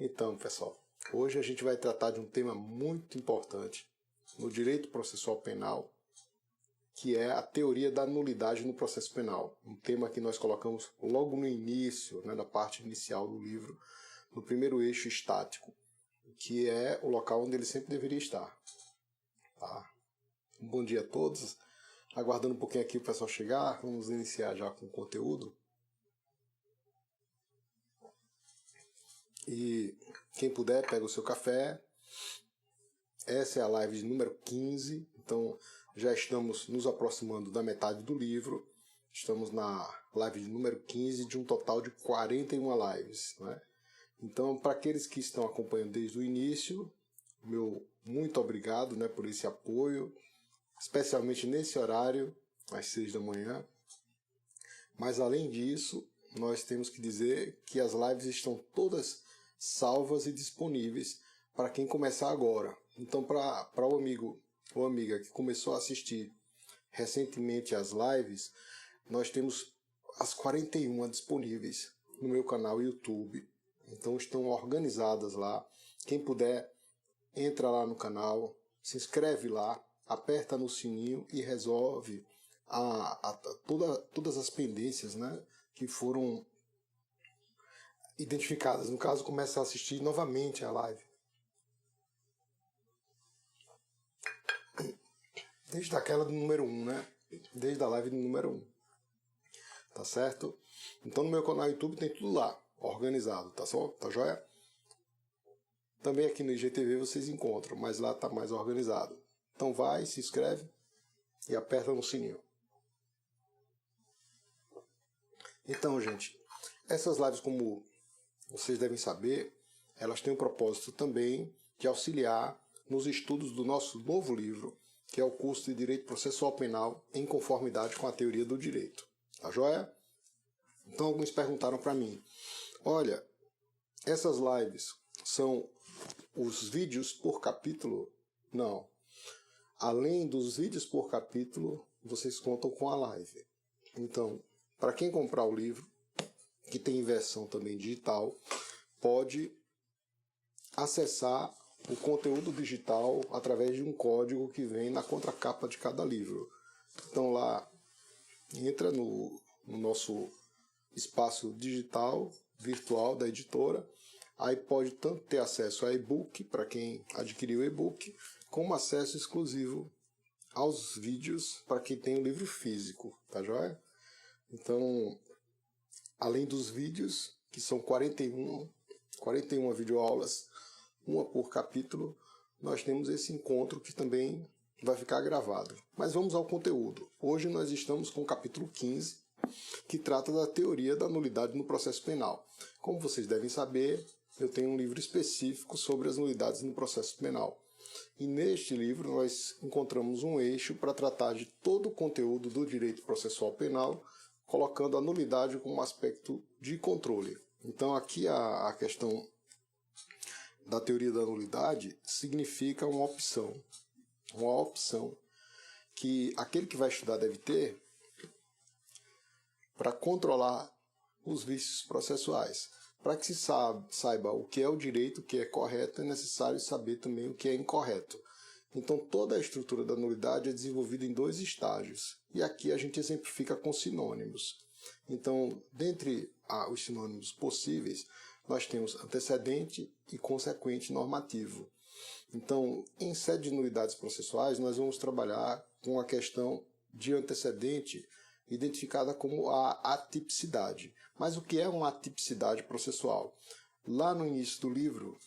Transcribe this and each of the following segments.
Então, pessoal, hoje a gente vai tratar de um tema muito importante no direito processual penal, que é a teoria da nulidade no processo penal. Um tema que nós colocamos logo no início, na parte inicial do livro, no primeiro eixo estático, que é o local onde ele sempre deveria estar. Tá? Um bom dia a todos. Aguardando um pouquinho aqui o pessoal chegar, vamos iniciar já com o conteúdo. E quem puder, pega o seu café. Essa é a live de número 15, então já estamos nos aproximando da metade do livro. Estamos na live de número 15 de um total de 41 lives, né? Então, para aqueles que estão acompanhando desde o início, meu muito obrigado, né, por esse apoio, especialmente nesse horário, às 6 da manhã. Mas além disso, nós temos que dizer que as lives estão todas salvas e disponíveis para quem começar agora. Então, para o amigo ou amiga que começou a assistir recentemente as lives, nós temos as 41 disponíveis no meu canal YouTube. Então, estão organizadas lá. Quem puder, entra lá no canal, se inscreve lá, aperta no sininho e resolve todas as pendências, né, que foram identificadas. No caso, começa a assistir novamente a live. Desde aquela do número 1, né? Desde a live do número 1. Tá certo? Então no meu canal YouTube tem tudo lá, organizado, tá só? Tá joia? Também aqui no IGTV vocês encontram, mas lá tá mais organizado. Então vai, se inscreve e aperta no sininho. Então, gente, essas lives, como vocês devem saber, elas têm o propósito também de auxiliar nos estudos do nosso novo livro, que é o curso de Direito Processual Penal em conformidade com a teoria do direito. Tá joia? Então alguns perguntaram para mim, olha, essas lives são os vídeos por capítulo? Não. Além dos vídeos por capítulo, vocês contam com a live. Então, para quem comprar o livro, que tem versão também digital, pode acessar o conteúdo digital através de um código que vem na contracapa de cada livro. Então lá, entra no nosso espaço digital, virtual da editora, aí pode tanto ter acesso a e-book, para quem adquiriu o e-book, como acesso exclusivo aos vídeos para quem tem o livro físico, tá joia? Então, além dos vídeos, que são 41 videoaulas, uma por capítulo, nós temos esse encontro que também vai ficar gravado. Mas vamos ao conteúdo. Hoje nós estamos com o capítulo 15, que trata da teoria da nulidade no processo penal. Como vocês devem saber, eu tenho um livro específico sobre as nulidades no processo penal. E neste livro nós encontramos um eixo para tratar de todo o conteúdo do direito processual penal, colocando a nulidade como aspecto de controle. Então aqui a questão da teoria da nulidade significa uma opção que aquele que vai estudar deve ter para controlar os vícios processuais. Para que se saiba o que é o direito, o que é correto, é necessário saber também o que é incorreto. Então toda a estrutura da nulidade é desenvolvida em 2 estágios. E aqui a gente exemplifica com sinônimos. Então, dentre os sinônimos possíveis, nós temos antecedente e consequente normativo. Então, em sede de nulidades processuais, nós vamos trabalhar com a questão de antecedente, identificada como a atipicidade. Mas o que é uma atipicidade processual? Lá no início do livro,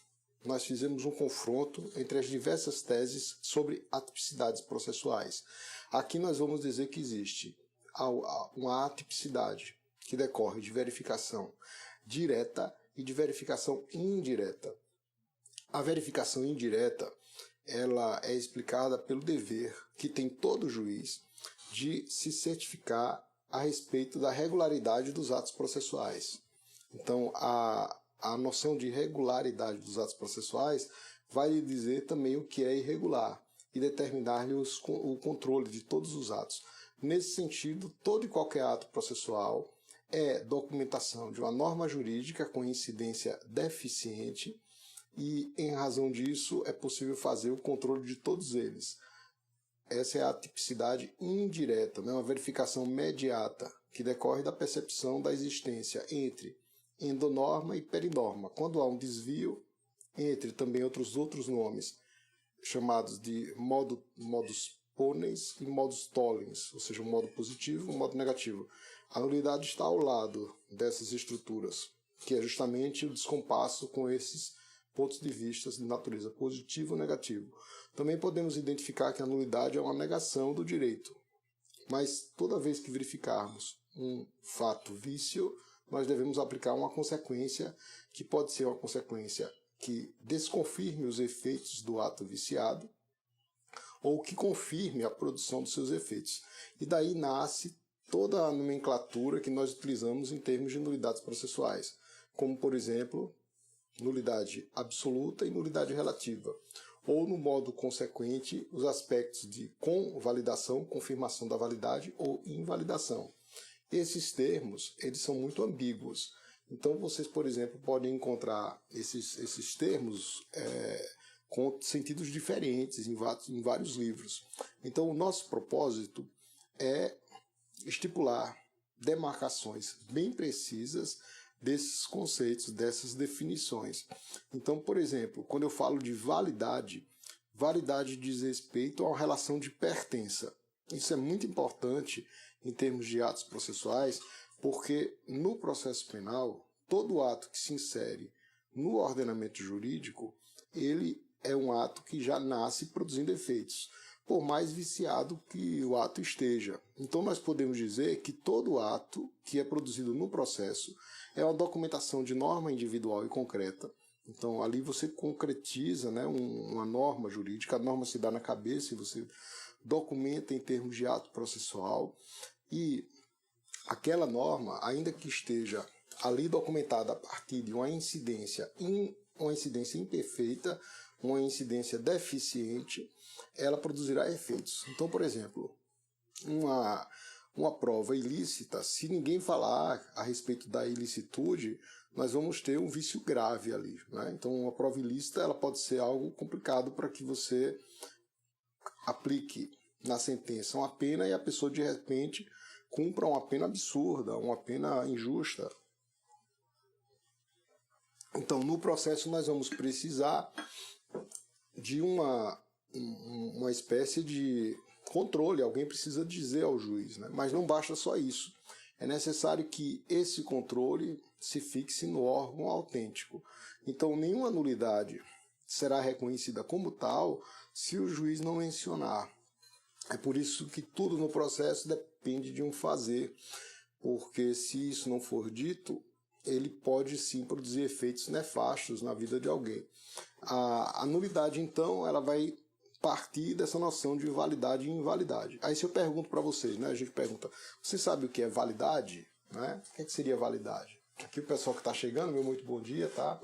nós fizemos um confronto entre as diversas teses sobre atipicidades processuais. Aqui nós vamos dizer que existe uma atipicidade que decorre de verificação direta e de verificação indireta. A verificação indireta, ela é explicada pelo dever que tem todo juiz de se certificar a respeito da regularidade dos atos processuais. Então, a noção de regularidade dos atos processuais vai lhe dizer também o que é irregular e determinar-lhe o controle de todos os atos. Nesse sentido, todo e qualquer ato processual é documentação de uma norma jurídica com incidência deficiente e, em razão disso, é possível fazer o controle de todos eles. Essa é a tipicidade indireta, né? Uma verificação mediata que decorre da percepção da existência entre endonorma e perinorma. Quando há um desvio entre também outros nomes, chamados de modus ponens e modus tollens, ou seja, um modo positivo e um modo negativo. A nulidade está ao lado dessas estruturas, que é justamente o descompasso com esses pontos de vista de natureza positivo ou negativo. Também podemos identificar que a nulidade é uma negação do direito, mas toda vez que verificarmos um fato vício, nós devemos aplicar uma consequência que pode ser uma consequência que desconfirme os efeitos do ato viciado ou que confirme a produção dos seus efeitos. E daí nasce toda a nomenclatura que nós utilizamos em termos de nulidades processuais, como, por exemplo, nulidade absoluta e nulidade relativa, ou, no modo consequente, os aspectos de convalidação, confirmação da validade ou invalidação. Esses termos, eles são muito ambíguos. Então, vocês, por exemplo, podem encontrar esses termos com sentidos diferentes em vários livros. Então, o nosso propósito é estipular demarcações bem precisas desses conceitos, dessas definições. Então, por exemplo, quando eu falo de validade, validade diz respeito a uma relação de pertença. Isso é muito importante em termos de atos processuais, porque no processo penal, todo ato que se insere no ordenamento jurídico, ele é um ato que já nasce produzindo efeitos, por mais viciado que o ato esteja. Então nós podemos dizer que todo ato que é produzido no processo é uma documentação de norma individual e concreta. Então ali você concretiza, né, uma norma jurídica, a norma se dá na cabeça e você documenta em termos de ato processual, e aquela norma, ainda que esteja ali documentada a partir de uma incidência imperfeita, uma incidência deficiente, ela produzirá efeitos. Então, por exemplo, uma prova ilícita, se ninguém falar a respeito da ilicitude, nós vamos ter um vício grave ali, né? Então, uma prova ilícita ela pode ser algo complicado para que você aplique na sentença uma pena e a pessoa, de repente, cumpra uma pena absurda, uma pena injusta. Então, no processo, nós vamos precisar de uma espécie de controle. Alguém precisa dizer ao juiz, né? Mas não basta só isso. É necessário que esse controle se fixe no órgão autêntico. Então, nenhuma nulidade será reconhecida como tal se o juiz não mencionar. É por isso que tudo no processo depende de um fazer, porque se isso não for dito, ele pode sim produzir efeitos nefastos na vida de alguém. A nulidade, então, ela vai partir dessa noção de validade e invalidade. Aí se eu pergunto para vocês, né, a gente pergunta, você sabe o que é validade? Né? O que seria validade? Aqui o pessoal que está chegando, meu muito bom dia, tá?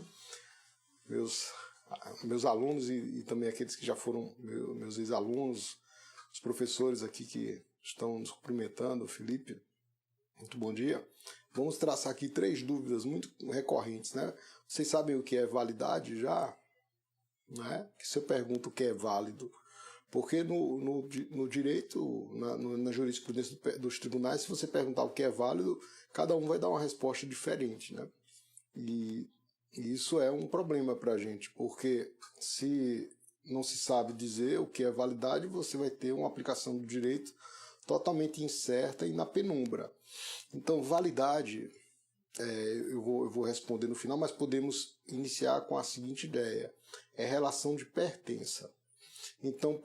Meus alunos e também aqueles que já foram meus ex-alunos, os professores aqui que estão nos cumprimentando, Felipe, muito bom dia. Vamos traçar aqui 3 dúvidas muito recorrentes, né? Vocês sabem o que é validade já? Né? Se eu pergunto o que é válido, porque no direito, na jurisprudência dos tribunais, se você perguntar o que é válido, cada um vai dar uma resposta diferente, né? E isso é um problema para a gente, porque se não se sabe dizer o que é validade, você vai ter uma aplicação do direito totalmente incerta e na penumbra. Então, validade, eu vou responder no final, mas podemos iniciar com a seguinte ideia: é relação de pertença. Então,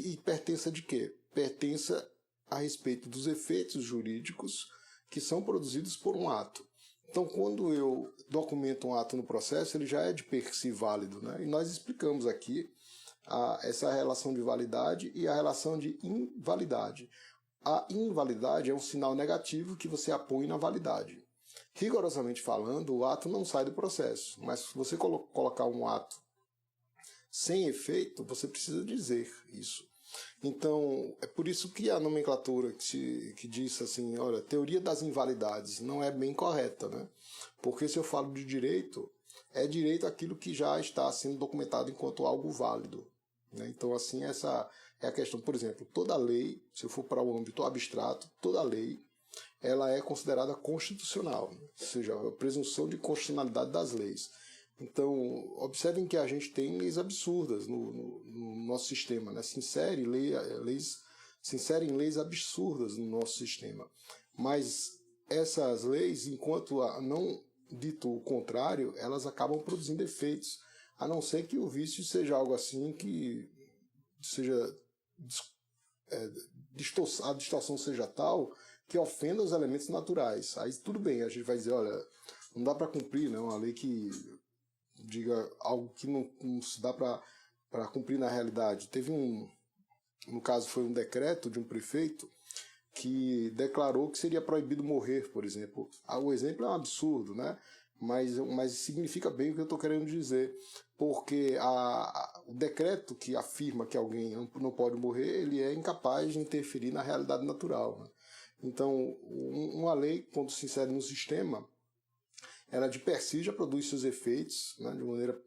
e pertença de quê? Pertença a respeito dos efeitos jurídicos que são produzidos por um ato. Então, quando eu documento um ato no processo, ele já é de per si válido, né? E nós explicamos aqui essa relação de validade e a relação de invalidade. A invalidade é um sinal negativo que você apõe na validade. Rigorosamente falando, o ato não sai do processo, mas se você colocar um ato sem efeito, você precisa dizer isso. Então, é por isso que a nomenclatura que diz assim, olha, teoria das invalidades não é bem correta, né? Porque se eu falo de direito, é direito aquilo que já está sendo documentado enquanto algo válido, né? Então, assim, essa é a questão. Por exemplo, toda lei, se eu for para o âmbito abstrato, toda lei, ela é considerada constitucional, né? Ou seja, a presunção de constitucionalidade das leis. Então, observem que a gente tem leis absurdas no nosso sistema, né? Se inserem leis absurdas no nosso sistema. Mas essas leis, enquanto não dito o contrário, elas acabam produzindo efeitos, a não ser que o vício seja algo assim que seja a distorção seja tal que ofenda os elementos naturais. Aí tudo bem, a gente vai dizer, olha, não dá para cumprir, não, uma lei que diga algo que não se dá para cumprir na realidade. Teve no caso foi um decreto de um prefeito que declarou que seria proibido morrer, por exemplo. O exemplo é um absurdo, né? Mas significa bem o que eu estou querendo dizer, porque o decreto que afirma que alguém não pode morrer, ele é incapaz de interferir na realidade natural, né? Então, uma lei, quando se insere no sistema, ela de per si já produz seus efeitos, né, de maneira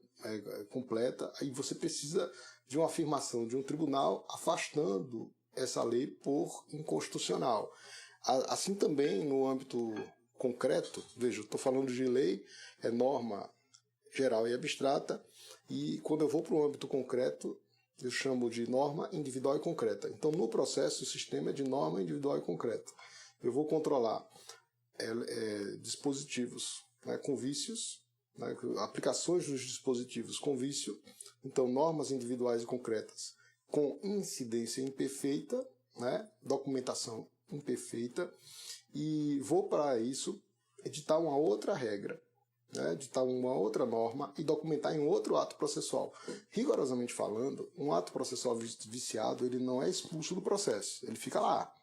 completa, aí você precisa de uma afirmação de um tribunal afastando essa lei por inconstitucional. Assim também no âmbito concreto, veja, estou falando de lei, é norma geral e abstrata, e quando eu vou para o âmbito concreto, eu chamo de norma individual e concreta. Então, no processo, o sistema é de norma individual e concreta. Eu vou controlar dispositivos, né, com vícios, né, aplicações dos dispositivos com vício, então normas individuais e concretas com incidência imperfeita, né, documentação imperfeita, e vou para isso editar uma outra regra, né, editar uma outra norma e documentar em outro ato processual. Rigorosamente falando, um ato processual viciado ele não é expulso do processo, ele fica lá,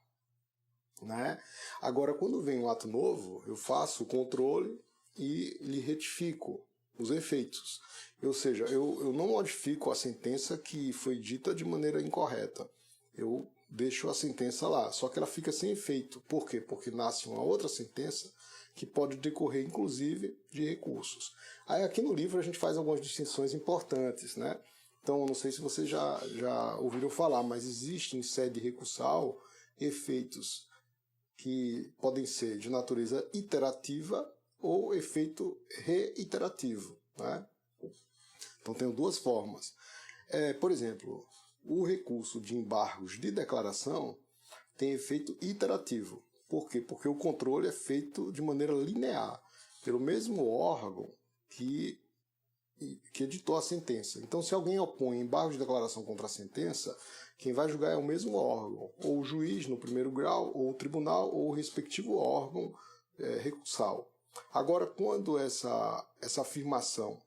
né? Agora, quando vem um ato novo, eu faço o controle e lhe retifico os efeitos. Ou seja, eu não modifico a sentença que foi dita de maneira incorreta. Eu deixo a sentença lá, só que ela fica sem efeito. Por quê? Porque nasce uma outra sentença que pode decorrer, inclusive, de recursos. Aí aqui no livro a gente faz algumas distinções importantes, né? Então, não sei se vocês já ouviram falar, mas existe em sede recursal efeitos que podem ser de natureza iterativa ou efeito reiterativo, né? Então tem duas formas. Por exemplo, o recurso de embargos de declaração tem efeito iterativo. Por quê? Porque o controle é feito de maneira linear, pelo mesmo órgão que editou a sentença. Então, se alguém opõe embargo de declaração contra a sentença, quem vai julgar é o mesmo órgão, ou o juiz no primeiro grau, ou o tribunal, ou o respectivo órgão recursal. Agora, quando essa afirmação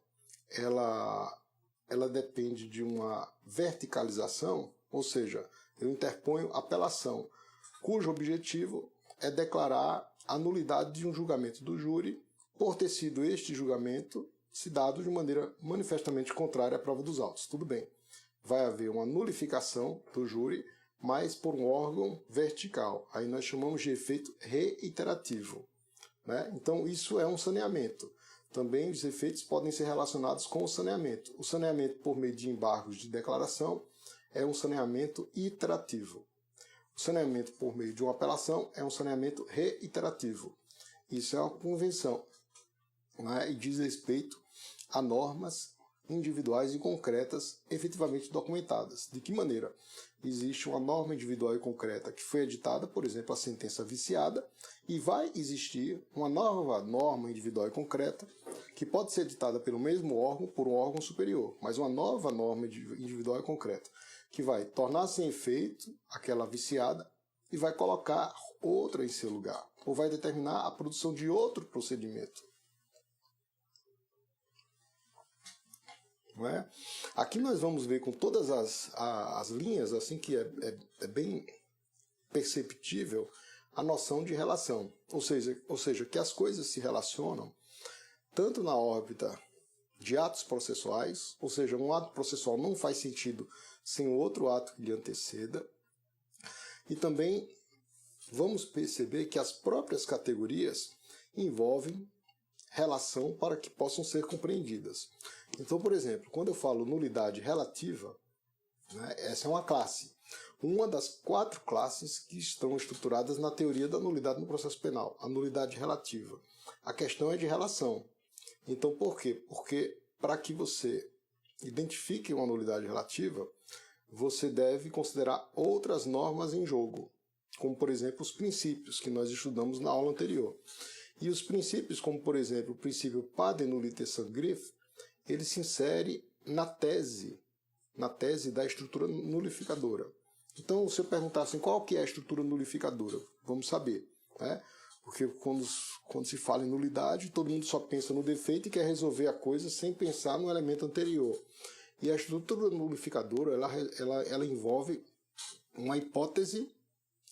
ela depende de uma verticalização, ou seja, eu interponho apelação, cujo objetivo é declarar a nulidade de um julgamento do júri por ter sido este julgamento se dado de maneira manifestamente contrária à prova dos autos. Tudo bem, vai haver uma nulificação do júri, mas por um órgão vertical. Aí nós chamamos de efeito reiterativo, né? Então isso é um saneamento. Também os efeitos podem ser relacionados com o saneamento. O saneamento por meio de embargos de declaração é um saneamento iterativo. O saneamento por meio de uma apelação é um saneamento reiterativo. Isso é uma convenção, né? E diz respeito a normas individuais e concretas efetivamente documentadas. De que maneira? Existe uma norma individual e concreta que foi editada, por exemplo, a sentença viciada, e vai existir uma nova norma individual e concreta que pode ser editada pelo mesmo órgão, por um órgão superior, mas uma nova norma individual e concreta que vai tornar sem efeito aquela viciada e vai colocar outra em seu lugar, ou vai determinar a produção de outro procedimento. Não é? Aqui nós vamos ver com todas as linhas, assim que é bem perceptível, a noção de relação. Ou seja, que as coisas se relacionam tanto na órbita de atos processuais, ou seja, um ato processual não faz sentido sem outro ato que lhe anteceda. E também vamos perceber que as próprias categorias envolvem relação para que possam ser compreendidas. Então, por exemplo, quando eu falo nulidade relativa, né, essa é uma classe. Uma das 4 classes que estão estruturadas na teoria da nulidade no processo penal, a nulidade relativa. A questão é de relação. Então, por quê? Porque para que você identifique uma nulidade relativa, você deve considerar outras normas em jogo, como, por exemplo, os princípios que nós estudamos na aula anterior. E os princípios, como, por exemplo, o princípio Pade nullité sangrif, ele se insere na tese da estrutura nulificadora. Então, se eu perguntar assim, qual que é a estrutura nulificadora? Vamos saber, né? Porque quando se fala em nulidade, todo mundo só pensa no defeito e quer resolver a coisa sem pensar no elemento anterior. E a estrutura nulificadora, ela envolve uma hipótese,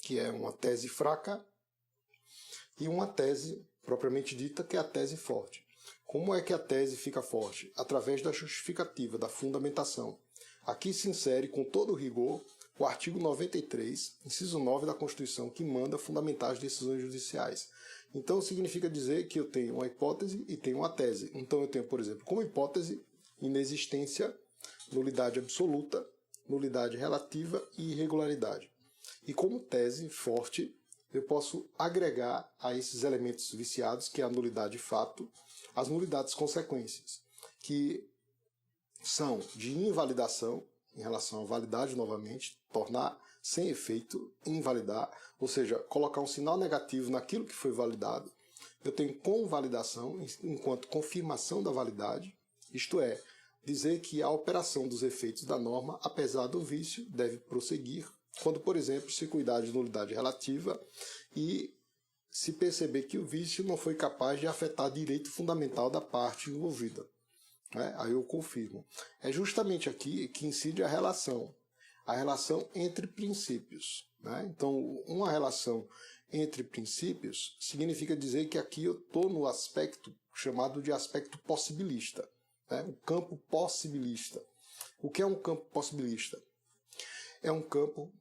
que é uma tese fraca, e uma tese propriamente dita, que é a tese forte. Como é que a tese fica forte? Através da justificativa, da fundamentação. Aqui se insere com todo rigor o artigo 93, inciso 9 da Constituição, que manda fundamentar as decisões judiciais. Então significa dizer que eu tenho uma hipótese e tenho uma tese. Então eu tenho, por exemplo, como hipótese, inexistência, nulidade absoluta, nulidade relativa e irregularidade. E como tese forte, eu posso agregar a esses elementos viciados, que é a nulidade fato, as nulidades consequências, que são de invalidação, em relação à validade novamente, tornar sem efeito, invalidar, ou seja, colocar um sinal negativo naquilo que foi validado. Eu tenho convalidação, enquanto confirmação da validade, isto é, dizer que a operação dos efeitos da norma, apesar do vício, deve prosseguir, quando, por exemplo, se cuidar de nulidade relativa e se perceber que o vício não foi capaz de afetar direito fundamental da parte envolvida. Aí eu confirmo. É justamente aqui que incide a relação entre princípios. Então, uma relação entre princípios significa dizer que aqui eu estou no aspecto chamado de aspecto possibilista, o campo possibilista. O que é um campo possibilista? É um campo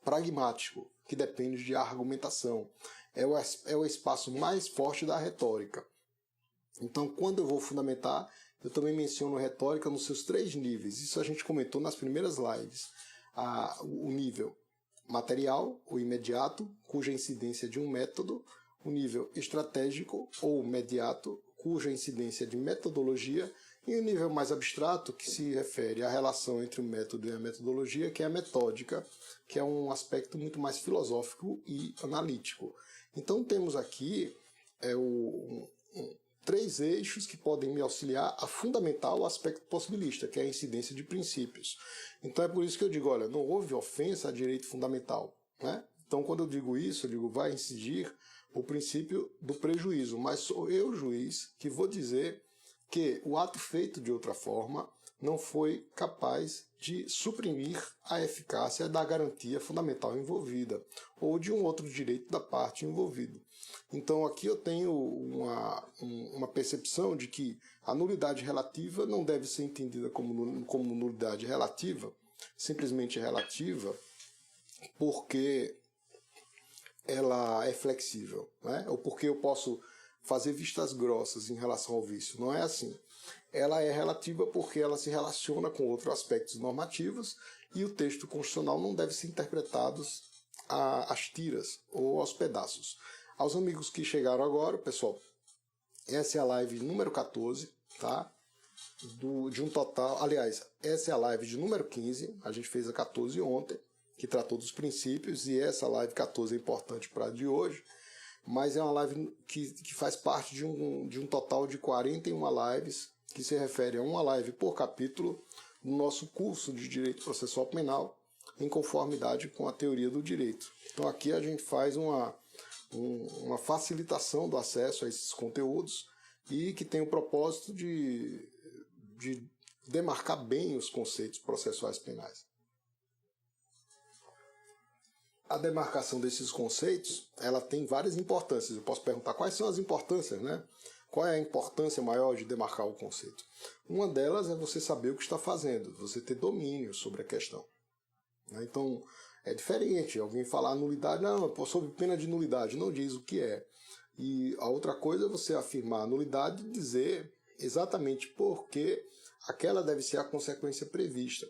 pragmático, que depende de argumentação. É o espaço mais forte da retórica. Então, quando eu vou fundamentar, eu também menciono retórica nos seus 3 níveis. Isso a gente comentou nas primeiras lives. O nível material, o imediato, cuja incidência de um método. O nível estratégico ou mediato, cuja incidência de metodologia. E o nível mais abstrato, que se refere à relação entre o método e a metodologia, que é a metódica, que é um aspecto muito mais filosófico e analítico. Então temos aqui 3 eixos que podem me auxiliar a fundamentar o aspecto possibilista, que é a incidência de princípios. Então é por isso que eu digo, olha, não houve ofensa a direito fundamental. Então quando eu digo isso, eu digo, vai incidir o princípio do prejuízo, mas sou eu, juiz, que vou dizer que o ato feito de outra forma não foi capaz de suprimir a eficácia da garantia fundamental envolvida, ou de um outro direito da parte envolvida. Então aqui eu tenho uma percepção de que a nulidade relativa não deve ser entendida como nulidade relativa, simplesmente relativa, porque ela é flexível, ou porque eu posso fazer vistas grossas em relação ao vício. Não é assim. Ela é relativa porque ela se relaciona com outros aspectos normativos e o texto constitucional não deve ser interpretado às tiras ou aos pedaços. Aos amigos que chegaram agora, pessoal, essa é a live número 14, tá? De um total, aliás, essa é a live de número 15, a gente fez a 14 ontem, que tratou dos princípios, e essa live 14 é importante para a de hoje, mas é uma live que faz parte de um total de 41 lives, que se refere a uma live por capítulo no nosso curso de Direito Processual Penal, em conformidade com a teoria do direito. Então aqui a gente faz uma facilitação do acesso a esses conteúdos e que tem o propósito de demarcar bem os conceitos processuais penais. A demarcação desses conceitos, ela tem várias importâncias. Eu posso perguntar quais são as importâncias, Qual é a importância maior de demarcar o conceito? Uma delas é você saber o que está fazendo, você ter domínio sobre a questão. Então, é diferente alguém falar nulidade, não, sob pena de nulidade, não diz o que é. E a outra coisa é você afirmar a nulidade e dizer exatamente por que aquela deve ser a consequência prevista.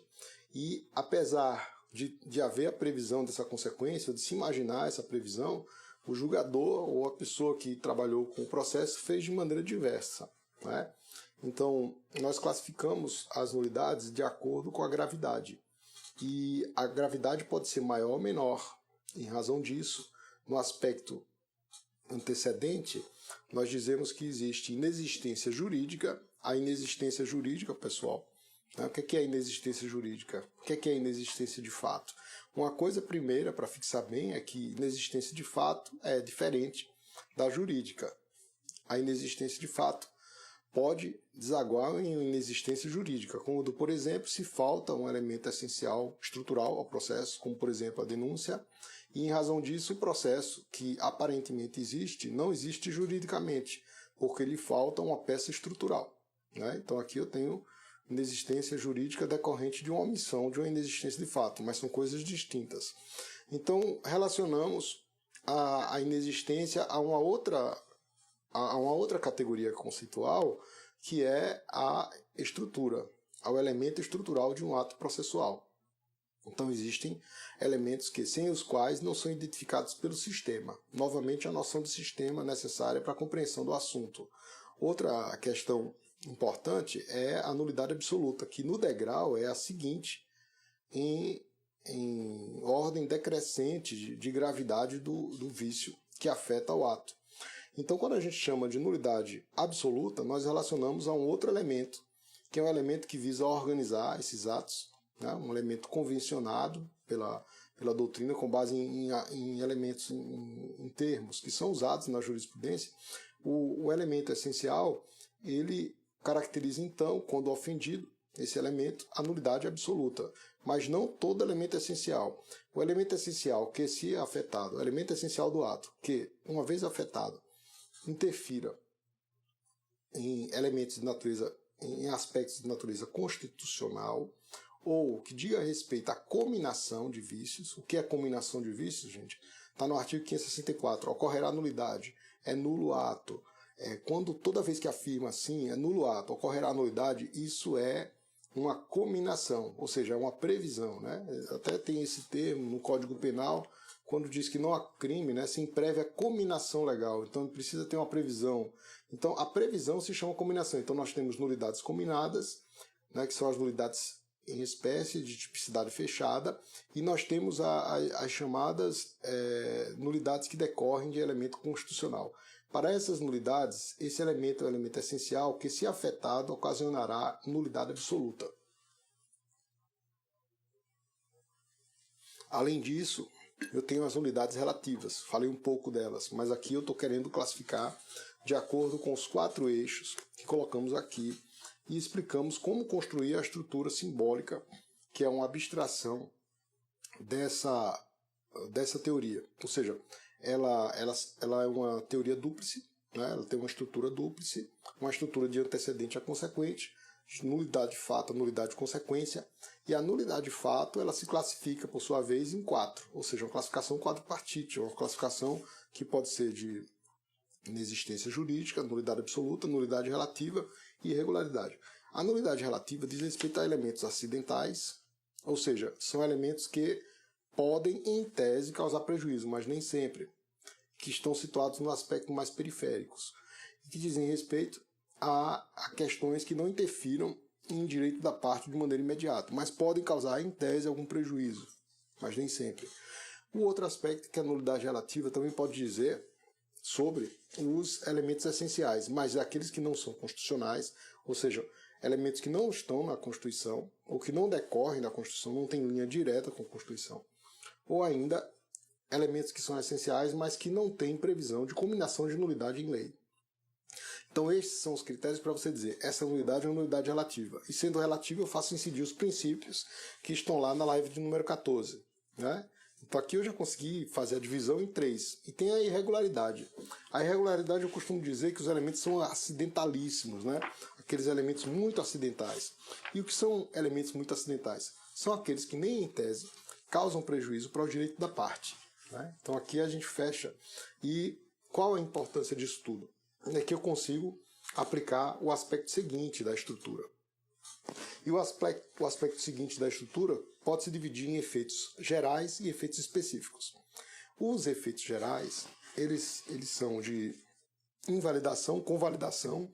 E apesar de haver a previsão dessa consequência, de se imaginar essa previsão, o julgador ou a pessoa que trabalhou com o processo fez de maneira diversa. Né? Então, nós classificamos as nulidades de acordo com a gravidade. E a gravidade pode ser maior ou menor. Em razão disso, no aspecto antecedente, nós dizemos que existe inexistência jurídica. A inexistência jurídica, pessoal, né? O que é inexistência jurídica? O que é inexistência de fato? Uma coisa primeira para fixar bem é que inexistência de fato é diferente da jurídica. A inexistência de fato pode desaguar em inexistência jurídica, quando, por exemplo, se falta um elemento essencial estrutural ao processo, como, por exemplo, a denúncia, e, em razão disso, o processo que aparentemente existe não existe juridicamente, porque lhe falta uma peça estrutural. Né? Então, aqui eu tenho inexistência jurídica decorrente de uma omissão, de uma inexistência de fato, mas são coisas distintas. Então, relacionamos a inexistência a uma outra categoria conceitual, que é a estrutura, ao elemento estrutural de um ato processual. Então existem elementos sem os quais não são identificados pelo sistema. Novamente, a noção de sistema necessária para a compreensão do assunto. Outra questão importante é a nulidade absoluta, que no degrau é a seguinte, em ordem decrescente de gravidade do vício que afeta o ato. Então, quando a gente chama de nulidade absoluta, nós relacionamos a um outro elemento, que é um elemento que visa organizar esses atos, né? Um elemento convencionado pela doutrina com base em elementos, em termos que são usados na jurisprudência. O elemento essencial, ele caracteriza, então, quando ofendido, esse elemento, a nulidade absoluta. Mas não todo elemento essencial. O elemento essencial que, se é afetado, o elemento essencial do ato, que, uma vez afetado, interfira em elementos de natureza, em aspectos de natureza constitucional, ou que diga respeito à cominação de vícios. O que é cominação de vícios, gente? Está no artigo 564. Ocorrerá nulidade. É nulo ato. Quando toda vez que afirma assim, é nulo ato, ocorrerá nulidade, isso é uma cominação, ou seja, é uma previsão. Né? Até tem esse termo no Código Penal, quando diz que não há crime, né, sem prévia cominação legal. Então precisa ter uma previsão. Então a previsão se chama cominação. Então nós temos nulidades cominadas, né, que são as nulidades em espécie de tipicidade fechada, e nós temos as chamadas nulidades que decorrem de elemento constitucional. Para essas nulidades, esse elemento é o elemento essencial que, se afetado, ocasionará nulidade absoluta. Além disso, eu tenho as nulidades relativas, falei um pouco delas, mas aqui eu estou querendo classificar de acordo com os 4 eixos que colocamos aqui e explicamos como construir a estrutura simbólica, que é uma abstração dessa teoria. Ou seja, ela é uma teoria dúplice, né? Ela tem uma estrutura dúplice, uma estrutura de antecedente a consequente, nulidade de fato, nulidade de consequência, e a nulidade de fato ela se classifica, por sua vez, em 4, ou seja, uma classificação quadripartite, uma classificação que pode ser de inexistência jurídica, nulidade absoluta, nulidade relativa e irregularidade. A nulidade relativa diz respeito a elementos acidentais, ou seja, são elementos que podem, em tese, causar prejuízo, mas nem sempre, que estão situados no aspecto mais periféricos, e que dizem respeito a questões que não interfiram em direito da parte de maneira imediata, mas podem causar, em tese, algum prejuízo, mas nem sempre. O outro aspecto que a nulidade relativa também pode dizer sobre os elementos essenciais, mas aqueles que não são constitucionais, ou seja, elementos que não estão na Constituição, ou que não decorrem da Constituição, não têm linha direta com a Constituição, ou ainda elementos que são essenciais, mas que não têm previsão de combinação de nulidade em lei. Então esses são os critérios para você dizer, essa nulidade é uma nulidade relativa. E sendo relativa, eu faço incidir os princípios que estão lá na live de número 14. Né? Então aqui eu já consegui fazer a divisão em 3. E tem a irregularidade. A irregularidade eu costumo dizer que os elementos são acidentalíssimos, né? Aqueles elementos muito acidentais. E o que são elementos muito acidentais? São aqueles que nem em tese causam prejuízo para o direito da parte, né? Então aqui a gente fecha. E qual a importância disso tudo? É que eu consigo aplicar o aspecto seguinte da estrutura. E o aspecto seguinte da estrutura pode se dividir em efeitos gerais e efeitos específicos. Os efeitos gerais, eles são de invalidação, convalidação,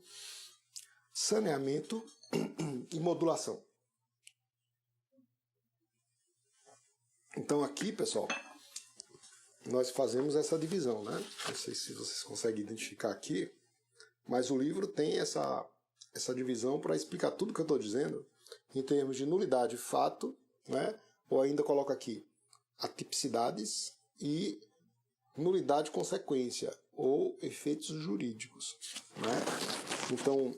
saneamento e modulação. Então aqui, pessoal, nós fazemos essa divisão, né? Não sei se vocês conseguem identificar aqui, mas o livro tem essa divisão para explicar tudo que eu estou dizendo em termos de nulidade fato, né? Ou ainda coloco aqui atipicidades e nulidade consequência ou efeitos jurídicos, né? Então,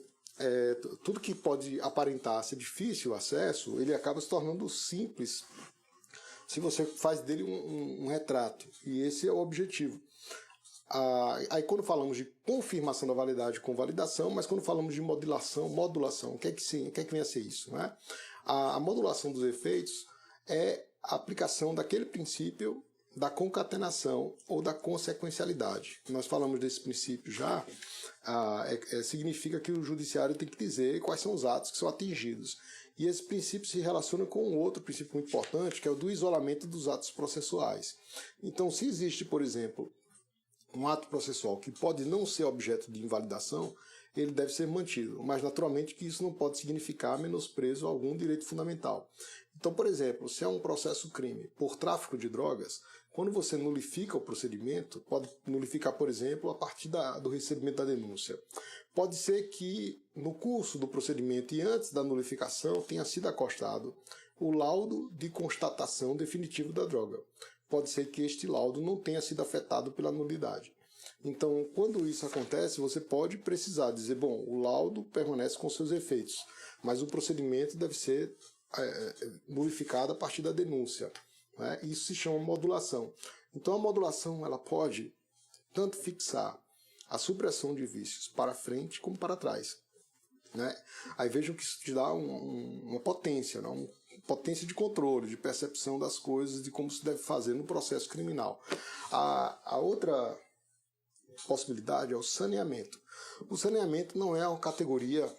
tudo que pode aparentar ser difícil o acesso, ele acaba se tornando simples se você faz dele um retrato, e esse é o objetivo. Aí quando falamos de confirmação da validade com validação, mas quando falamos de modulação, o que é que vem a ser isso, né? A modulação dos efeitos é a aplicação daquele princípio da concatenação ou da consequencialidade. Nós falamos desse princípio já, significa que o judiciário tem que dizer quais são os atos que são atingidos. E esse princípio se relaciona com um outro princípio muito importante, que é o do isolamento dos atos processuais. Então, se existe, por exemplo, um ato processual que pode não ser objeto de invalidação, ele deve ser mantido, mas naturalmente que isso não pode significar menosprezo a algum direito fundamental. Então, por exemplo, se é um processo crime por tráfico de drogas, quando você nulifica o procedimento, pode nulificar, por exemplo, a partir do recebimento da denúncia. Pode ser que no curso do procedimento e antes da nulificação tenha sido acostado o laudo de constatação definitiva da droga. Pode ser que este laudo não tenha sido afetado pela nulidade. Então, quando isso acontece, você pode precisar dizer, bom, o laudo permanece com seus efeitos, mas o procedimento deve ser nulificado a partir da denúncia, né? Isso se chama modulação. Então, a modulação ela pode tanto fixar a supressão de vícios para frente como para trás, né? Aí vejam que isso te dá uma potência, né? Uma potência de controle, de percepção das coisas, de como se deve fazer no processo criminal. A outra possibilidade é o saneamento. O saneamento não é uma categoria,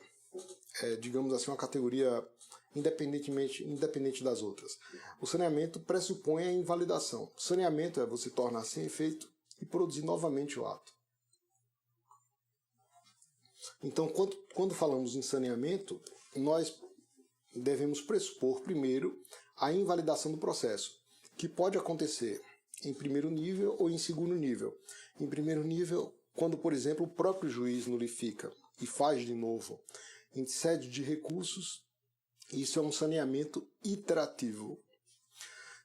digamos assim, uma categoria independente das outras. O saneamento pressupõe a invalidação. O saneamento é você tornar sem efeito e produzir novamente o ato. Então, quando falamos em saneamento, nós devemos pressupor primeiro a invalidação do processo, que pode acontecer em primeiro nível ou em segundo nível. Em primeiro nível, quando, por exemplo, o próprio juiz nulifica e faz de novo em sede de recursos, isso é um saneamento iterativo.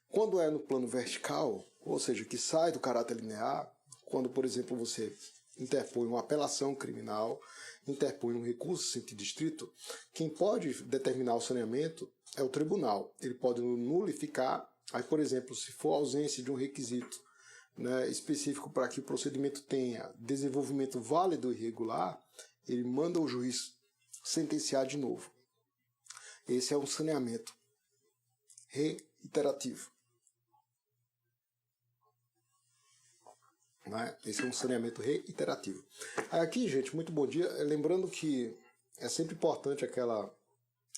Quando é no plano vertical, ou seja, que sai do caráter linear, quando, por exemplo, você interpõe uma apelação criminal, interpõe um recurso sem sentido estrito, quem pode determinar o saneamento é o tribunal. Ele pode nulificar, aí, por exemplo, se for ausência de um requisito, né, específico para que o procedimento tenha desenvolvimento válido e regular, ele manda o juiz sentenciar de novo. Esse é um saneamento reiterativo. Né? Esse é um saneamento reiterativo. Aqui, gente, muito bom dia. Lembrando que é sempre importante aquela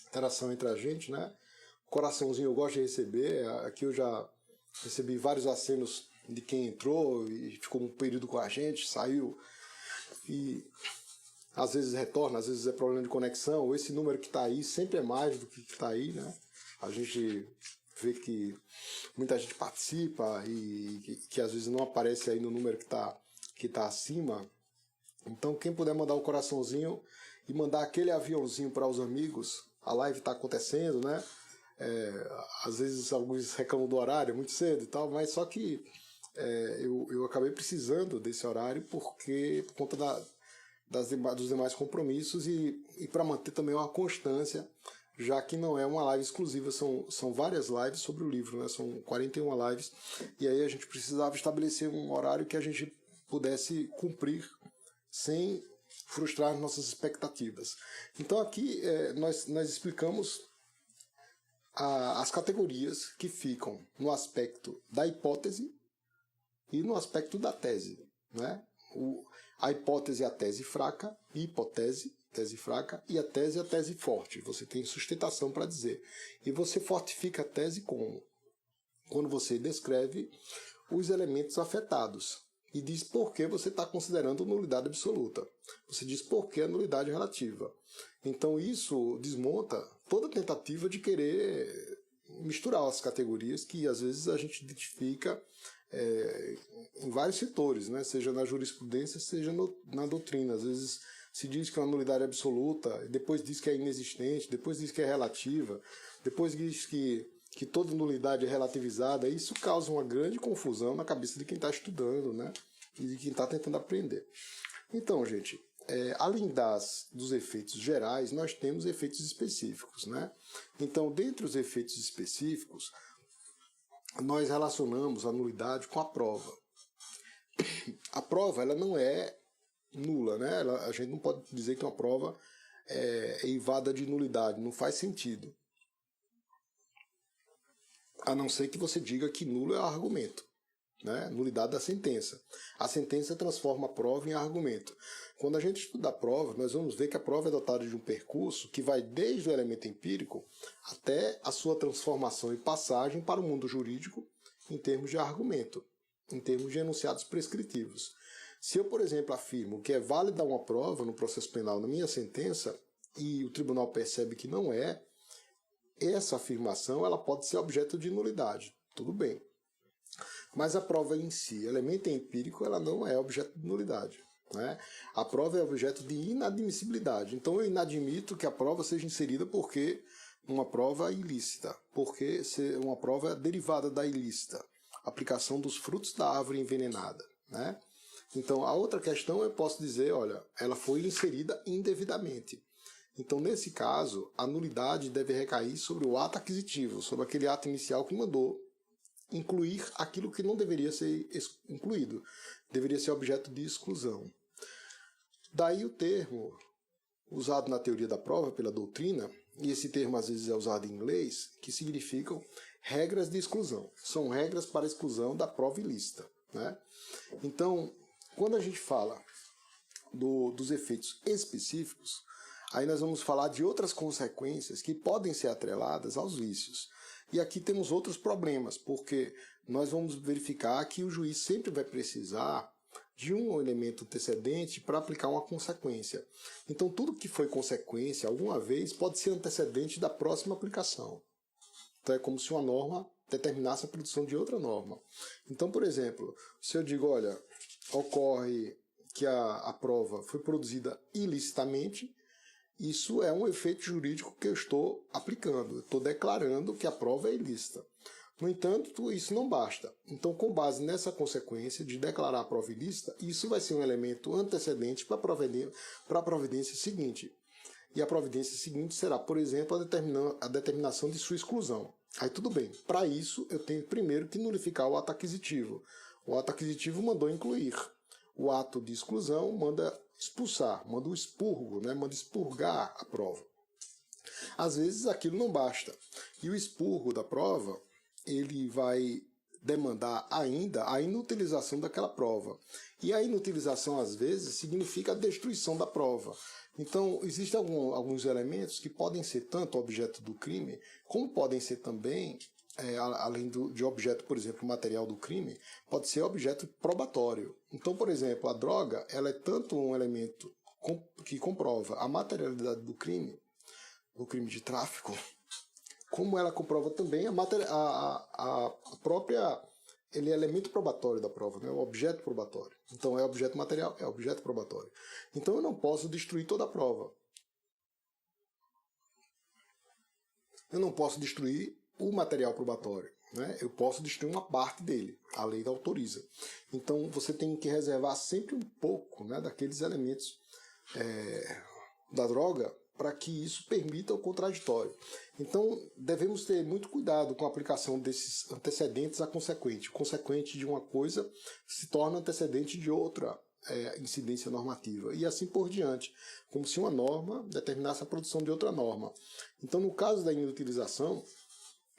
interação entre a gente, né? Coraçãozinho eu gosto de receber. Aqui eu já recebi vários acenos de quem entrou e ficou um período com a gente, saiu e às vezes retorna, às vezes é problema de conexão. Esse número que está aí sempre é mais do que está aí, né? A gente vê que muita gente participa e que às vezes não aparece aí no número que tá acima. Então quem puder mandar um coraçãozinho e mandar aquele aviãozinho para os amigos, a live está acontecendo, né? Às vezes alguns reclamam do horário, é muito cedo e tal, mas só que eu acabei precisando desse horário por conta dos demais compromissos e para manter também uma constância já que não é uma live exclusiva, são várias lives sobre o livro, né? São 41 lives, e aí a gente precisava estabelecer um horário que a gente pudesse cumprir sem frustrar nossas expectativas. Então aqui nós explicamos as categorias que ficam no aspecto da hipótese e no aspecto da tese, né? A hipótese é a tese fraca, hipótese, tese fraca, e a tese forte. Você tem sustentação para dizer. E você fortifica a tese como? Quando você descreve os elementos afetados e diz por que você está considerando nulidade absoluta. Você diz por que a nulidade relativa. Então isso desmonta toda tentativa de querer misturar as categorias que às vezes a gente identifica em vários setores, né? Seja na jurisprudência, seja na doutrina. Às vezes se diz que é uma nulidade absoluta, depois diz que é inexistente, depois diz que é relativa, depois diz que toda nulidade é relativizada. Isso causa uma grande confusão na cabeça de quem está estudando, né? E de quem está tentando aprender. Então, gente, além dos efeitos gerais, nós temos efeitos específicos, né? Então, dentre os efeitos específicos, nós relacionamos a nulidade com a prova. A prova, ela não é nula, né? A gente não pode dizer que uma prova é eivada de nulidade, não faz sentido. A não ser que você diga que nulo é o argumento, né? Nulidade da sentença. A sentença transforma a prova em argumento. Quando a gente estuda a prova, nós vamos ver que a prova é dotada de um percurso que vai desde o elemento empírico até a sua transformação e passagem para o mundo jurídico em termos de argumento, em termos de enunciados prescritivos. Se eu, por exemplo, afirmo que é válida uma prova no processo penal na minha sentença e o tribunal percebe que não é, essa afirmação ela pode ser objeto de nulidade. Tudo bem. Mas a prova em si, elemento empírico, ela não é objeto de nulidade, né? A prova é objeto de inadmissibilidade. Então eu inadmito que a prova seja inserida porque uma prova ilícita, porque uma prova derivada da ilícita, aplicação dos frutos da árvore envenenada, né? Então a outra questão eu posso dizer, olha, ela foi inserida indevidamente. Então nesse caso, a nulidade deve recair sobre o ato aquisitivo, sobre aquele ato inicial que mandou incluir aquilo que não deveria ser incluído, deveria ser objeto de exclusão. Daí o termo usado na teoria da prova pela doutrina, e esse termo às vezes é usado em inglês, que significam regras de exclusão. São regras para a exclusão da prova ilícita, né? Então, quando a gente fala dos efeitos específicos, aí nós vamos falar de outras consequências que podem ser atreladas aos vícios. E aqui temos outros problemas, porque nós vamos verificar que o juiz sempre vai precisar de um elemento antecedente para aplicar uma consequência. Então tudo que foi consequência alguma vez pode ser antecedente da próxima aplicação. Então é como se uma norma determinasse a produção de outra norma. Então, por exemplo, se eu digo, olha, ocorre que a prova foi produzida ilicitamente, isso é um efeito jurídico que eu estou aplicando. Eu estou declarando que a prova é ilícita. No entanto, isso não basta. Então, com base nessa consequência de declarar a prova ilícita, isso vai ser um elemento antecedente para a providência seguinte. E a providência seguinte será, por exemplo, a determinação de sua exclusão. Aí tudo bem. Para isso, eu tenho primeiro que nulificar o ato aquisitivo. O ato aquisitivo mandou incluir. O ato de exclusão manda expulsar, manda o expurgo, né? Manda expurgar a prova. Às vezes aquilo não basta. E o expurgo da prova, ele vai demandar ainda a inutilização daquela prova. E a inutilização, às vezes, significa a destruição da prova. Então, existem alguns elementos que podem ser tanto objeto do crime, como podem ser também, além de objeto, por exemplo, material do crime, pode ser objeto probatório. Então, por exemplo, a droga ela é tanto um elemento que comprova a materialidade do crime de tráfico, como ela comprova também a própria ele é elemento probatório da prova, né? O objeto probatório. Então é objeto material, é objeto probatório. Então eu não posso destruir toda a prova. Eu não posso destruir o material probatório, né? Eu posso destruir uma parte dele, a lei autoriza. Então você tem que reservar sempre um pouco, né, daqueles elementos da droga para que isso permita o contraditório. Então, devemos ter muito cuidado com a aplicação desses antecedentes a consequente. O consequente de uma coisa se torna antecedente de outra incidência normativa, e assim por diante, como se uma norma determinasse a produção de outra norma. Então, no caso da inutilização,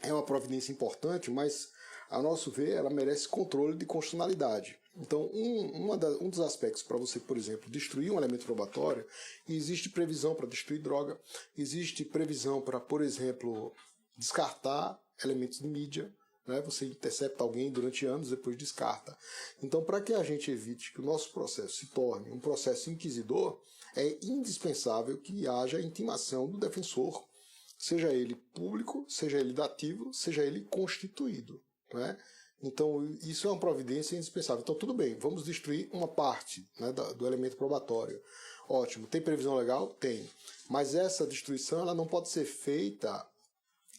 é uma providência importante, mas, a nosso ver, ela merece controle de constitucionalidade. Então, um dos aspectos para você, por exemplo, destruir um elemento probatório, existe previsão para destruir droga, existe previsão para, por exemplo, descartar elementos de mídia, né? Você intercepta alguém durante anos, depois descarta. Então, para que a gente evite que o nosso processo se torne um processo inquisidor, é indispensável que haja intimação do defensor, seja ele público, seja ele dativo, seja ele constituído, né? Então, isso é uma providência indispensável. Então, tudo bem, vamos destruir uma parte, né, do elemento probatório. Ótimo, tem previsão legal? Tem. Mas essa destruição ela não pode ser feita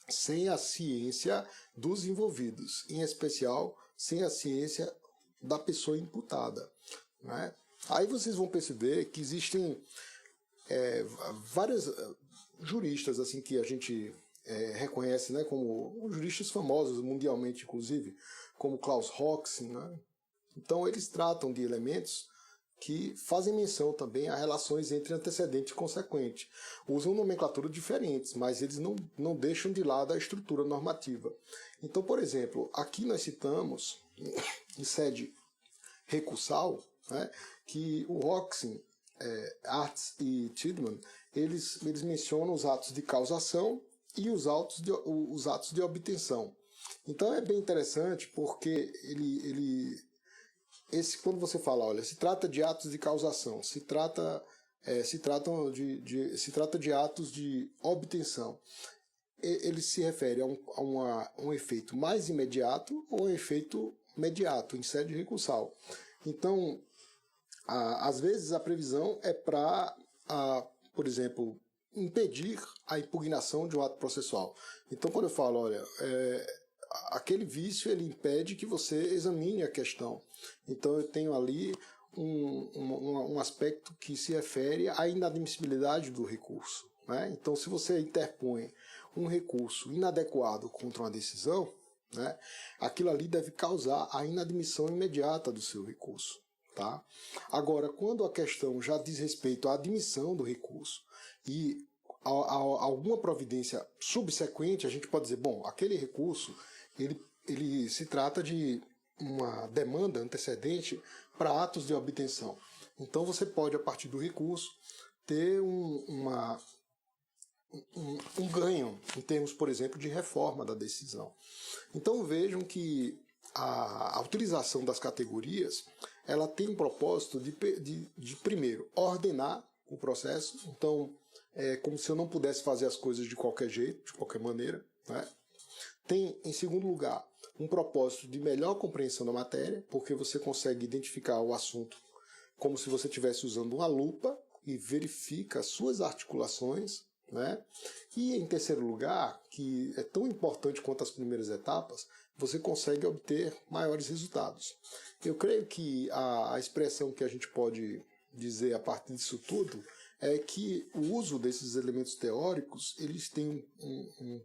sem a ciência dos envolvidos, em especial sem a ciência da pessoa imputada, né? Aí vocês vão perceber que existem vários juristas assim que a gente reconhece, né, como juristas famosos mundialmente, inclusive, como Klaus Hoxie, né? Então eles tratam de elementos que fazem menção também a relações entre antecedente e consequente. Usam nomenclaturas diferentes, mas eles não deixam de lado a estrutura normativa. Então, por exemplo, aqui nós citamos, em sede recursal, né, que o Hoxie, Artz e Tiedemann, eles mencionam os atos de causação e os atos de obtenção. Então é bem interessante porque quando você fala, olha, se trata de atos de causação, se trata de atos de obtenção, ele se refere a um efeito mais imediato ou um efeito mediato, em sede recursal. Então, às vezes a previsão é para, por exemplo, impedir a impugnação de um ato processual. Então, quando eu falo, olha, aquele vício ele impede que você examine a questão. Então eu tenho ali um aspecto que se refere à inadmissibilidade do recurso, né? Então se você interpõe um recurso inadequado contra uma decisão, né, aquilo ali deve causar a inadmissão imediata do seu recurso. Tá? Agora, quando a questão já diz respeito à admissão do recurso e a alguma providência subsequente, a gente pode dizer, bom, aquele recurso ele se trata de uma demanda antecedente para atos de obtenção. Então você pode, a partir do recurso, ter um ganho em termos, por exemplo, de reforma da decisão. Então vejam que a utilização das categorias ela tem um propósito de primeiro, ordenar o processo. Então é como se eu não pudesse fazer as coisas de qualquer jeito, de qualquer maneira, né? Tem, em segundo lugar, um propósito de melhor compreensão da matéria, porque você consegue identificar o assunto como se você estivesse usando uma lupa e verifica as suas articulações, né? E, em terceiro lugar, que é tão importante quanto as primeiras etapas, você consegue obter maiores resultados. Eu creio que a expressão que a gente pode dizer a partir disso tudo é que o uso desses elementos teóricos eles têm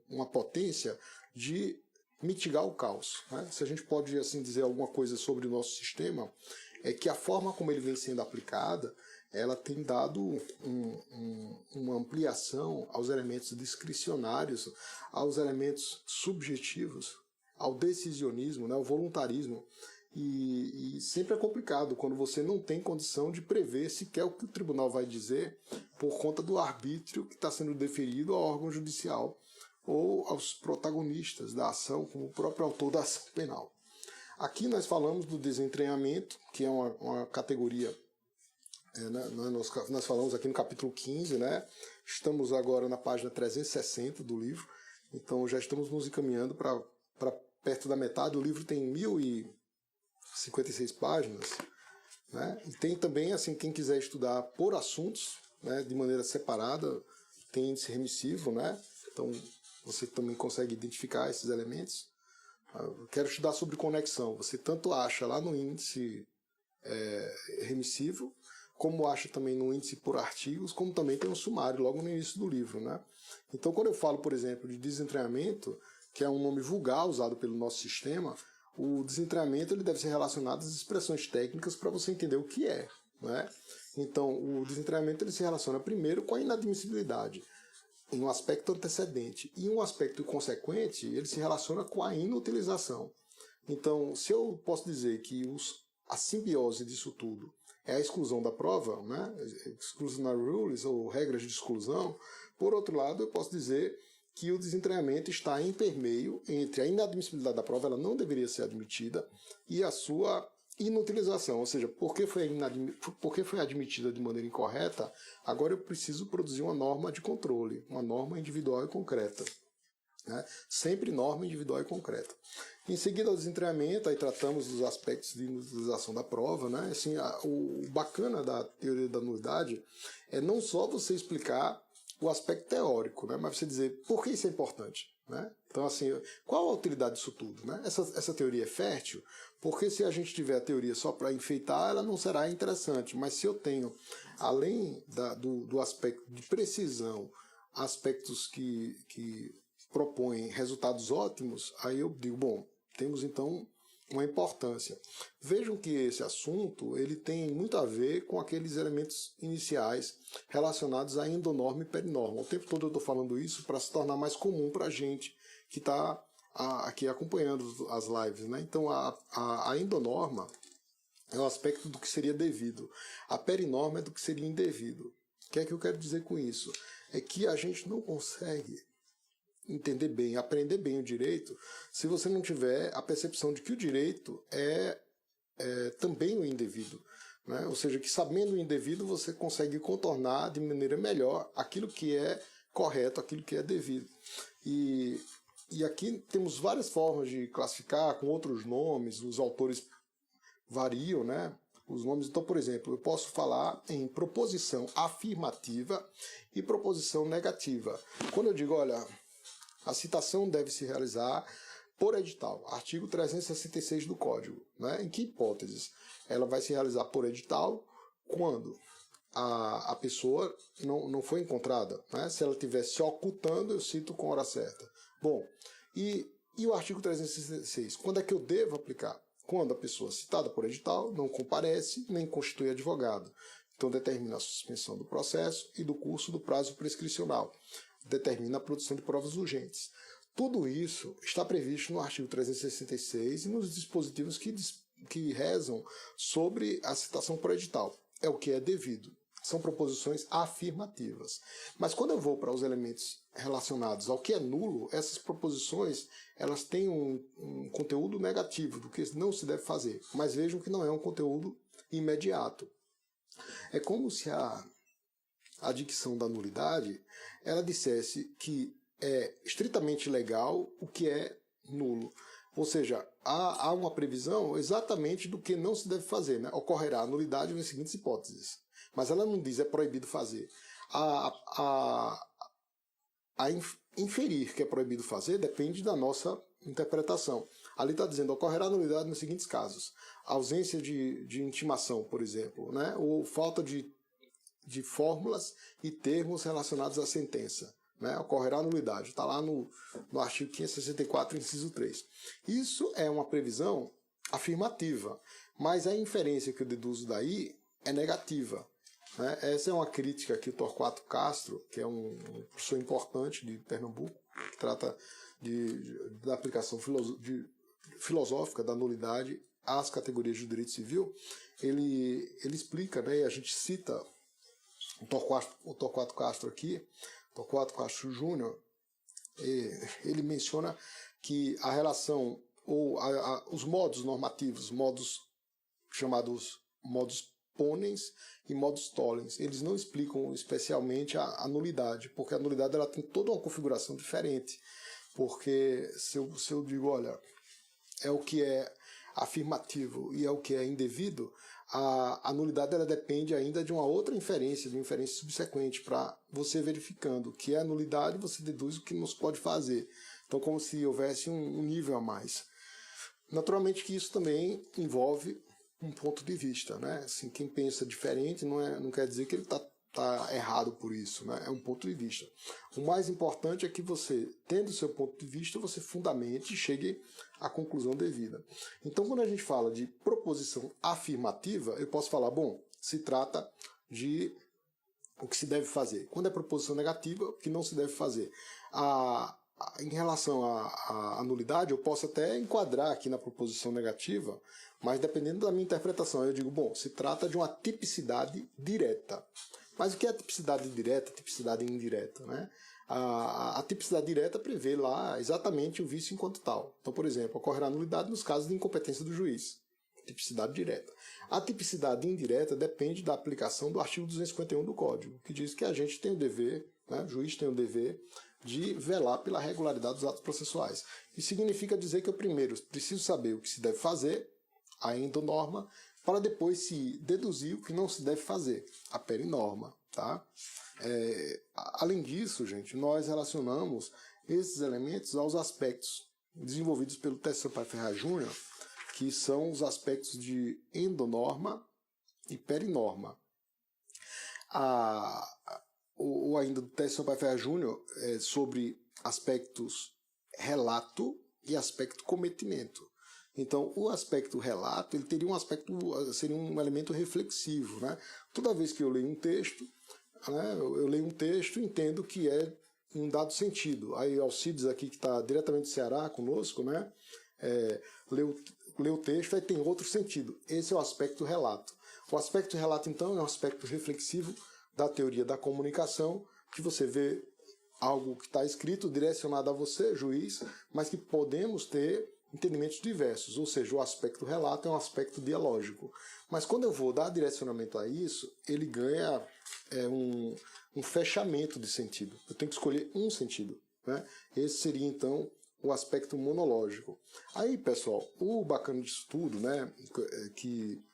uma potência de mitigar o caos, né? Se a gente pode assim dizer alguma coisa sobre o nosso sistema, é que a forma como ele vem sendo aplicada, ela tem dado uma ampliação aos elementos discricionários, aos elementos subjetivos, ao decisionismo, né, ao voluntarismo. E sempre é complicado quando você não tem condição de prever sequer o que o tribunal vai dizer por conta do arbítrio que está sendo deferido ao órgão judicial ou aos protagonistas da ação, como o próprio autor da ação penal. Aqui nós falamos do desentranhamento, que é uma categoria, nós falamos aqui no capítulo 15, né? Estamos agora na página 360 do livro, então já estamos nos encaminhando para perto da metade. O livro tem 1056 páginas, né? E tem também, assim, quem quiser estudar por assuntos, né, de maneira separada, tem índice remissivo, né? Então você também consegue identificar esses elementos. Eu quero estudar sobre conexão. Você tanto acha lá no índice remissivo, como acha também no índice por artigos, como também tem um sumário logo no início do livro, né? Então, quando eu falo, por exemplo, de desentranhamento, que é um nome vulgar usado pelo nosso sistema, o desentranhamento ele deve ser relacionado às expressões técnicas para você entender o que é, né? Então, o desentranhamento ele se relaciona primeiro com a inadmissibilidade, em um aspecto antecedente, e um aspecto consequente, ele se relaciona com a inutilização. Então, se eu posso dizer que a simbiose disso tudo é a exclusão da prova, né? Exclusionary rules, ou regras de exclusão, por outro lado, eu posso dizer que o desentranhamento está em permeio entre a inadmissibilidade da prova, ela não deveria ser admitida, e a sua inutilização, ou seja, porque foi admitida de maneira incorreta, agora eu preciso produzir uma norma de controle, uma norma individual e concreta. Né? Sempre norma individual e concreta. Em seguida ao desentranhamento, aí tratamos dos aspectos de inutilização da prova. Né? Assim, o bacana da teoria da nulidade é não só você explicar o aspecto teórico, né? Mas você dizer por que isso é importante. Né? Então, assim, qual a utilidade disso tudo? Né? Essa teoria é fértil, porque se a gente tiver a teoria só para enfeitar, ela não será interessante. Mas se eu tenho, além do aspecto de precisão, aspectos que propõem resultados ótimos, aí eu digo, bom, temos então uma importância. Vejam que esse assunto ele tem muito a ver com aqueles elementos iniciais relacionados à endonorma e perinorma. O tempo todo eu estou falando isso para se tornar mais comum para a gente que está aqui acompanhando as lives. Né? Então a endonorma é o aspecto do que seria devido. A perinorma é do que seria indevido. O que é que eu quero dizer com isso? É que a gente não consegue entender bem, aprender bem o direito, se você não tiver a percepção de que o direito é também o indevido. Né? Ou seja, que sabendo o indevido você consegue contornar de maneira melhor aquilo que é correto, aquilo que é devido. E aqui temos várias formas de classificar, com outros nomes, os autores variam, né? Os nomes. Então, por exemplo, eu posso falar em proposição afirmativa e proposição negativa. Quando eu digo, olha, a citação deve se realizar por edital, artigo 366 do Código. Né? Em que hipóteses? Ela vai se realizar por edital quando a pessoa não foi encontrada. Né? Se ela estiver se ocultando, eu cito com hora certa. Bom, e o artigo 366? Quando é que eu devo aplicar? Quando a pessoa citada por edital não comparece nem constitui advogado. Então determina a suspensão do processo e do curso do prazo prescricional. Determina a produção de provas urgentes. Tudo isso está previsto no artigo 366 e nos dispositivos que rezam sobre a citação por edital. É o que é devido. São proposições afirmativas. Mas quando eu vou para os elementos relacionados ao que é nulo, essas proposições elas têm um conteúdo negativo do que não se deve fazer. Mas vejam que não é um conteúdo imediato. É como se a dicção da nulidade ela dissesse que é estritamente legal o que é nulo. Ou seja, há uma previsão exatamente do que não se deve fazer. Né? Ocorrerá a nulidade nas seguintes hipóteses. Mas ela não diz é proibido fazer. Inferir que é proibido fazer depende da nossa interpretação. Ali está dizendo ocorrerá a nulidade nos seguintes casos. Ausência de intimação, por exemplo, né? Ou falta de fórmulas e termos relacionados à sentença. Né? Ocorrerá a nulidade. Está lá no artigo 564, inciso 3. Isso é uma previsão afirmativa, mas a inferência que eu deduzo daí é negativa. Né? Essa é uma crítica que o Torquato Castro, que é um professor importante de Pernambuco, que trata da aplicação filosófica da nulidade às categorias do direito civil, ele explica, né, e a gente cita o Torquato Castro aqui, Torquato Castro Júnior, ele menciona que a relação, ou os modos normativos, chamados modos ponens e modos tollens, eles não explicam especialmente a nulidade, porque a nulidade ela tem toda uma configuração diferente. Porque se eu digo, olha, é o que é afirmativo e é o que é indevido, a nulidade ela depende ainda de uma outra inferência, de uma inferência subsequente, para você verificando o que é a nulidade, você deduz o que não se pode fazer. Então, como se houvesse um nível a mais. Naturalmente que isso também envolve um ponto de vista, né? Assim, quem pensa diferente não quer dizer que ele está errado por isso, né? É um ponto de vista. O mais importante é que você, tendo o seu ponto de vista, você fundamente e chegue à conclusão devida. Então, quando a gente fala de proposição afirmativa, eu posso falar, bom, se trata de o que se deve fazer. Quando é proposição negativa, o que não se deve fazer. Em relação à nulidade, eu posso até enquadrar aqui na proposição negativa, mas dependendo da minha interpretação, eu digo, bom, se trata de uma tipicidade direta. Mas o que é tipicidade direta, tipicidade indireta, né? A tipicidade direta prevê lá exatamente o vício enquanto tal. Então, por exemplo, ocorrerá nulidade nos casos de incompetência do juiz. Tipicidade direta. A tipicidade indireta depende da aplicação do artigo 251 do Código, que diz que a gente tem o dever, né, o juiz tem o dever de velar pela regularidade dos atos processuais. Isso significa dizer que eu primeiro preciso saber o que se deve fazer, a endonorma, para depois se deduzir o que não se deve fazer, a perinorma. Tá? Além disso, gente, nós relacionamos esses elementos aos aspectos desenvolvidos pelo Teste Sampaio Ferreira Júnior, que são os aspectos de endonorma e perinorma. Ou ainda do Teste Sampaio Ferreira Júnior sobre aspectos relato e aspecto cometimento. Então, o aspecto relato, ele teria seria um elemento reflexivo, né? Toda vez que eu leio um texto, né, eu leio um texto e entendo que é um dado sentido. Aí Alcides aqui, que está diretamente do Ceará conosco, né, lê o texto e tem outro sentido. Esse é o aspecto relato. O aspecto relato, então, é um aspecto reflexivo da teoria da comunicação, que você vê algo que está escrito direcionado a você, juiz, mas que podemos ter entendimentos diversos, ou seja, o aspecto relato é um aspecto dialógico. Mas quando eu vou dar direcionamento a isso, ele ganha um fechamento de sentido. Eu tenho que escolher um sentido, né? Esse seria, então, o aspecto monológico. Aí, pessoal, o bacana disso tudo, né, que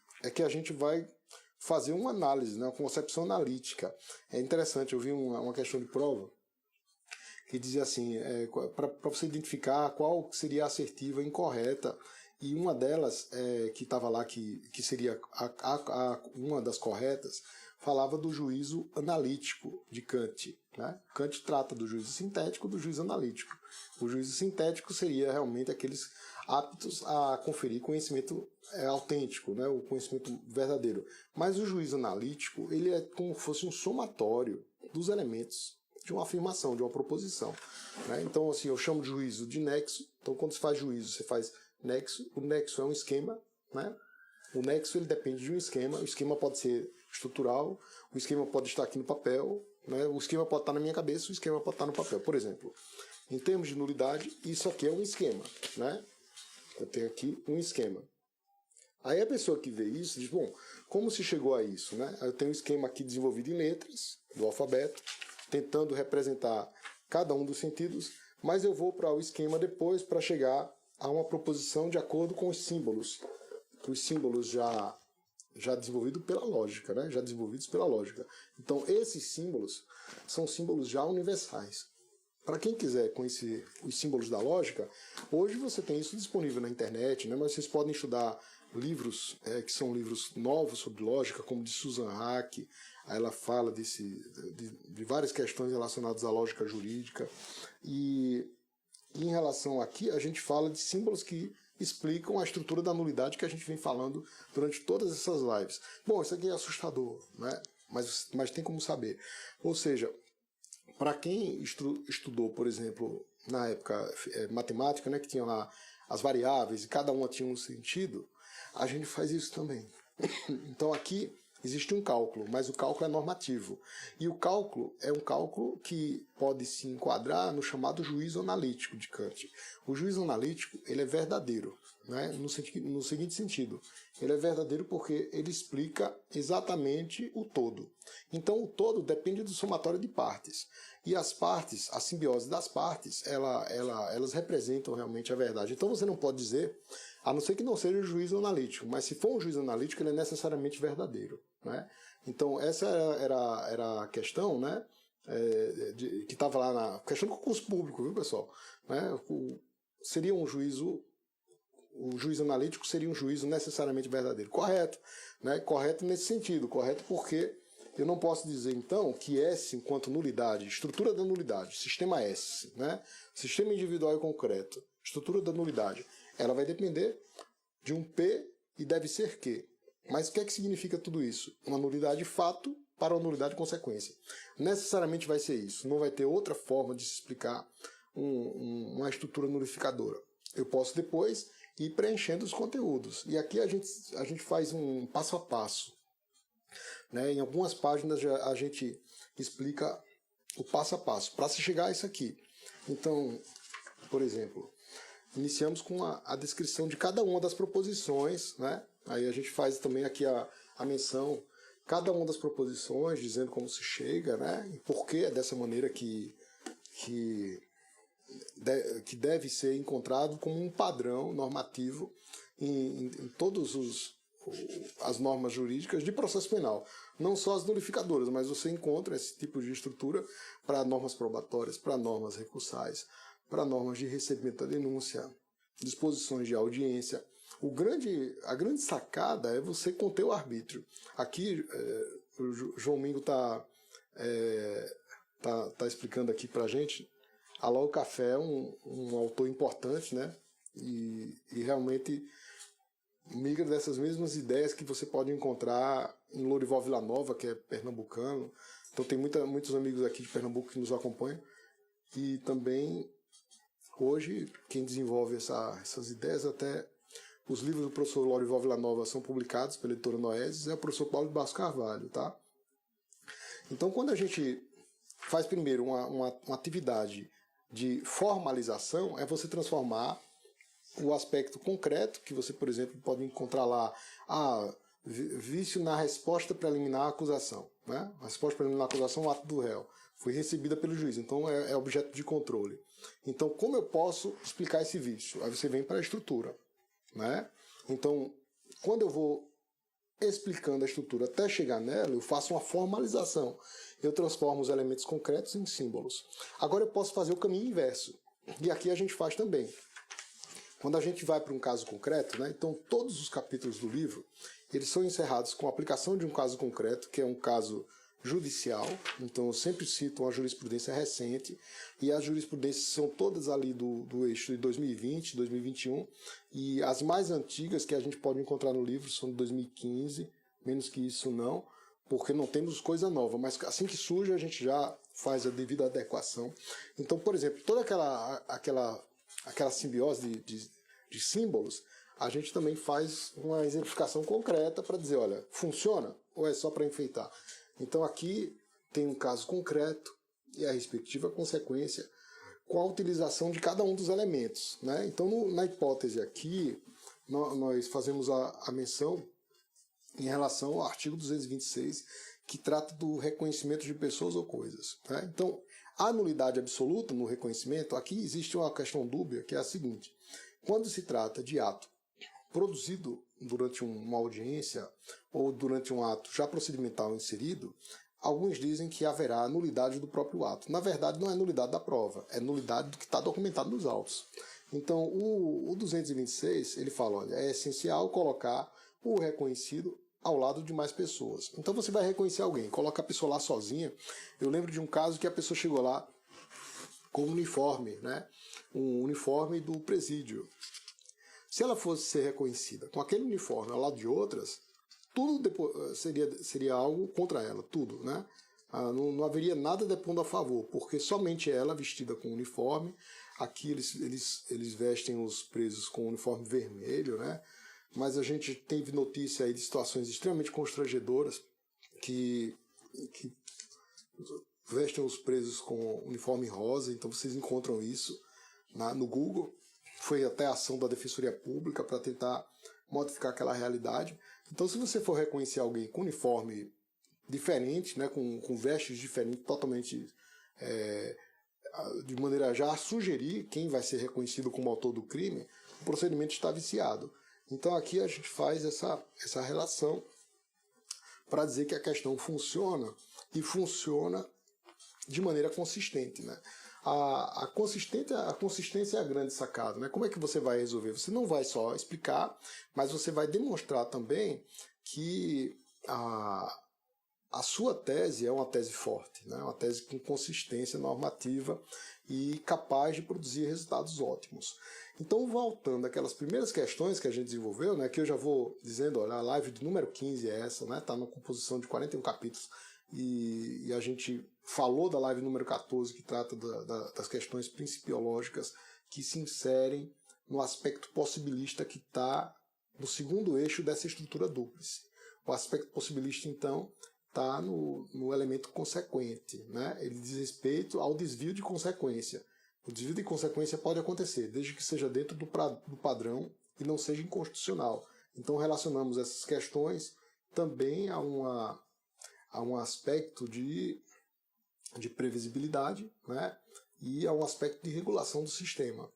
a gente vai fazer uma análise, né, uma concepção analítica. É interessante, eu vi uma questão de prova que dizia assim, para você identificar qual seria a assertiva incorreta, e uma delas, que estava lá, que seria uma das corretas, falava do juízo analítico de Kant. Né? Kant trata do juízo sintético e do juízo analítico. O juízo sintético seria realmente aqueles aptos a conferir conhecimento autêntico, né? O conhecimento verdadeiro. Mas o juízo analítico, ele é como se fosse um somatório dos elementos de uma afirmação, de uma proposição. Né? Então, assim, eu chamo de juízo de nexo. Então, quando você faz juízo, você faz nexo. O nexo é um esquema. Né? O nexo, ele depende de um esquema. O esquema pode ser estrutural, o esquema pode estar aqui no papel, né? O esquema pode estar na minha cabeça, o esquema pode estar no papel. Por exemplo, em termos de nulidade, isso aqui é um esquema. Né? Eu tenho aqui um esquema. Aí a pessoa que vê isso diz, bom, como se chegou a isso? Né? Eu tenho um esquema aqui desenvolvido em letras, do alfabeto, tentando representar cada um dos sentidos, mas eu vou para o esquema depois para chegar a uma proposição de acordo com os símbolos já desenvolvidos pela lógica, né? Já desenvolvidos pela lógica. Então, esses símbolos são símbolos já universais. Para quem quiser conhecer os símbolos da lógica, hoje você tem isso disponível na internet, né? Mas vocês podem estudar livros que são livros novos sobre lógica, como de Susan Haack. Aí ela fala de várias questões relacionadas à lógica jurídica. E em relação aqui, a gente fala de símbolos que explicam a estrutura da nulidade que a gente vem falando durante todas essas lives. Bom, isso aqui é assustador, né? Mas tem como saber. Ou seja, para quem estudou, por exemplo, na época matemática, né, que tinha lá as variáveis e cada uma tinha um sentido, a gente faz isso também. Então aqui existe um cálculo, mas o cálculo é normativo. E o cálculo é um cálculo que pode se enquadrar no chamado juízo analítico de Kant. O juízo analítico, ele é verdadeiro, né? No seguinte sentido. Ele é verdadeiro porque ele explica exatamente o todo. Então o todo depende do somatório de partes. E as partes, a simbiose das partes, elas representam realmente a verdade. Então você não pode dizer, a não ser que não seja um juízo analítico, mas se for um juízo analítico, ele é necessariamente verdadeiro. Né? Então essa era a questão, né, que estava lá na questão do concurso público, viu, pessoal? Né? Seria um juízo o juiz analítico seria um juízo necessariamente verdadeiro. Correto, né? Correto nesse sentido, correto porque eu não posso dizer, então, que S, enquanto nulidade, estrutura da nulidade, sistema S, né? Sistema individual e concreto, estrutura da nulidade, ela vai depender de um P e deve ser Q. Mas o que é que significa tudo isso? Uma nulidade fato para uma nulidade consequência. Necessariamente vai ser isso, não vai ter outra forma de se explicar uma estrutura nulificadora. Eu posso depois ir preenchendo os conteúdos. E aqui a gente faz um passo a passo. Né? Em algumas páginas a gente explica o passo a passo para se chegar a isso aqui. Então, por exemplo, iniciamos com a descrição de cada uma das proposições, né? Aí a gente faz também aqui a menção, cada uma das proposições, dizendo como se chega, né? E por que é dessa maneira que deve ser encontrado como um padrão normativo em todas as normas jurídicas de processo penal. Não só as nulificadoras, mas você encontra esse tipo de estrutura para normas probatórias, para normas recursais, para normas de recebimento da denúncia, disposições de audiência. A grande sacada é você conter o arbítrio. Aqui, o João Mingo tá explicando aqui para a gente. Alô Café é um autor importante, né? E realmente migra dessas mesmas ideias que você pode encontrar em Lourival Villanova, que é pernambucano. Então tem muitos amigos aqui de Pernambuco que nos acompanham. E também, hoje, quem desenvolve essas ideias, até os livros do professor Lourival Villanova são publicados pela editora Noesis, é o professor Paulo de Barros Carvalho, tá? Então, quando a gente faz primeiro uma atividade de formalização, é você transformar o aspecto concreto, que você, por exemplo, pode encontrar lá, vício na resposta preliminar à acusação. Né? A resposta preliminar à acusação é o ato do réu. Foi recebida pelo juiz, então é objeto de controle. Então, como eu posso explicar esse vício? Aí você vem para a estrutura. Né? Então, quando eu vou explicando a estrutura até chegar nela, eu faço uma formalização. Eu transformo os elementos concretos em símbolos. Agora eu posso fazer o caminho inverso. E aqui a gente faz também. Quando a gente vai para um caso concreto, né, então todos os capítulos do livro, eles são encerrados com a aplicação de um caso concreto, que é um caso judicial. Então eu sempre cito uma jurisprudência recente, e as jurisprudências são todas ali do eixo de 2020, 2021, e as mais antigas que a gente pode encontrar no livro são de 2015, menos que isso não, porque não temos coisa nova, mas assim que surge a gente já faz a devida adequação. Então, por exemplo, toda aquela simbiose de símbolos, a gente também faz uma exemplificação concreta para dizer, olha, funciona ou é só para enfeitar? Então aqui tem um caso concreto e a respectiva consequência com a utilização de cada um dos elementos. Né? Então na hipótese aqui, nós fazemos a menção em relação ao artigo 226, que trata do reconhecimento de pessoas ou coisas. Né? Então, a nulidade absoluta no reconhecimento, aqui existe uma questão dúbia, que é a seguinte: quando se trata de ato produzido durante uma audiência ou durante um ato já procedimental inserido, alguns dizem que haverá nulidade do próprio ato. Na verdade, não é nulidade da prova, é nulidade do que está documentado nos autos. Então, o 226, ele fala, olha, é essencial colocar o reconhecido ao lado de mais pessoas. Então você vai reconhecer alguém, coloca a pessoa lá sozinha. Eu lembro de um caso que a pessoa chegou lá com um uniforme, né? Um uniforme do presídio. Se ela fosse ser reconhecida com aquele uniforme ao lado de outras, tudo depois seria algo contra ela, tudo, né? Não haveria nada depondo a favor, porque somente ela, vestida com uniforme, aqui eles vestem os presos com uniforme vermelho, né? Mas a gente teve notícia aí de situações extremamente constrangedoras que vestem os presos com uniforme rosa, então vocês encontram isso no Google. Foi até a ação da Defensoria Pública para tentar modificar aquela realidade. Então, se você for reconhecer alguém com uniforme diferente, né, com vestes diferentes, totalmente de maneira já a sugerir quem vai ser reconhecido como autor do crime, o procedimento está viciado. Então aqui a gente faz essa relação para dizer que a questão funciona e funciona de maneira consistente. Né? A consistência é a grande sacada, né? Como é que você vai resolver? Você não vai só explicar, mas você vai demonstrar também que a sua tese é uma tese forte, né? Uma tese com consistência normativa e capaz de produzir resultados ótimos. Então, voltando àquelas primeiras questões que a gente desenvolveu, né, que eu já vou dizendo, olha, a live do número 15 é essa, né, está na composição de 41 capítulos, e a gente falou da live número 14, que trata das questões principiológicas que se inserem no aspecto possibilista que está no segundo eixo dessa estrutura dúplice. O aspecto possibilista, então, está no elemento consequente, né? Ele diz respeito ao desvio de consequência. O desvio de consequência pode acontecer, desde que seja dentro do padrão e não seja inconstitucional. Então relacionamos essas questões também a um aspecto de previsibilidade, né? E a um aspecto de regulação do sistema.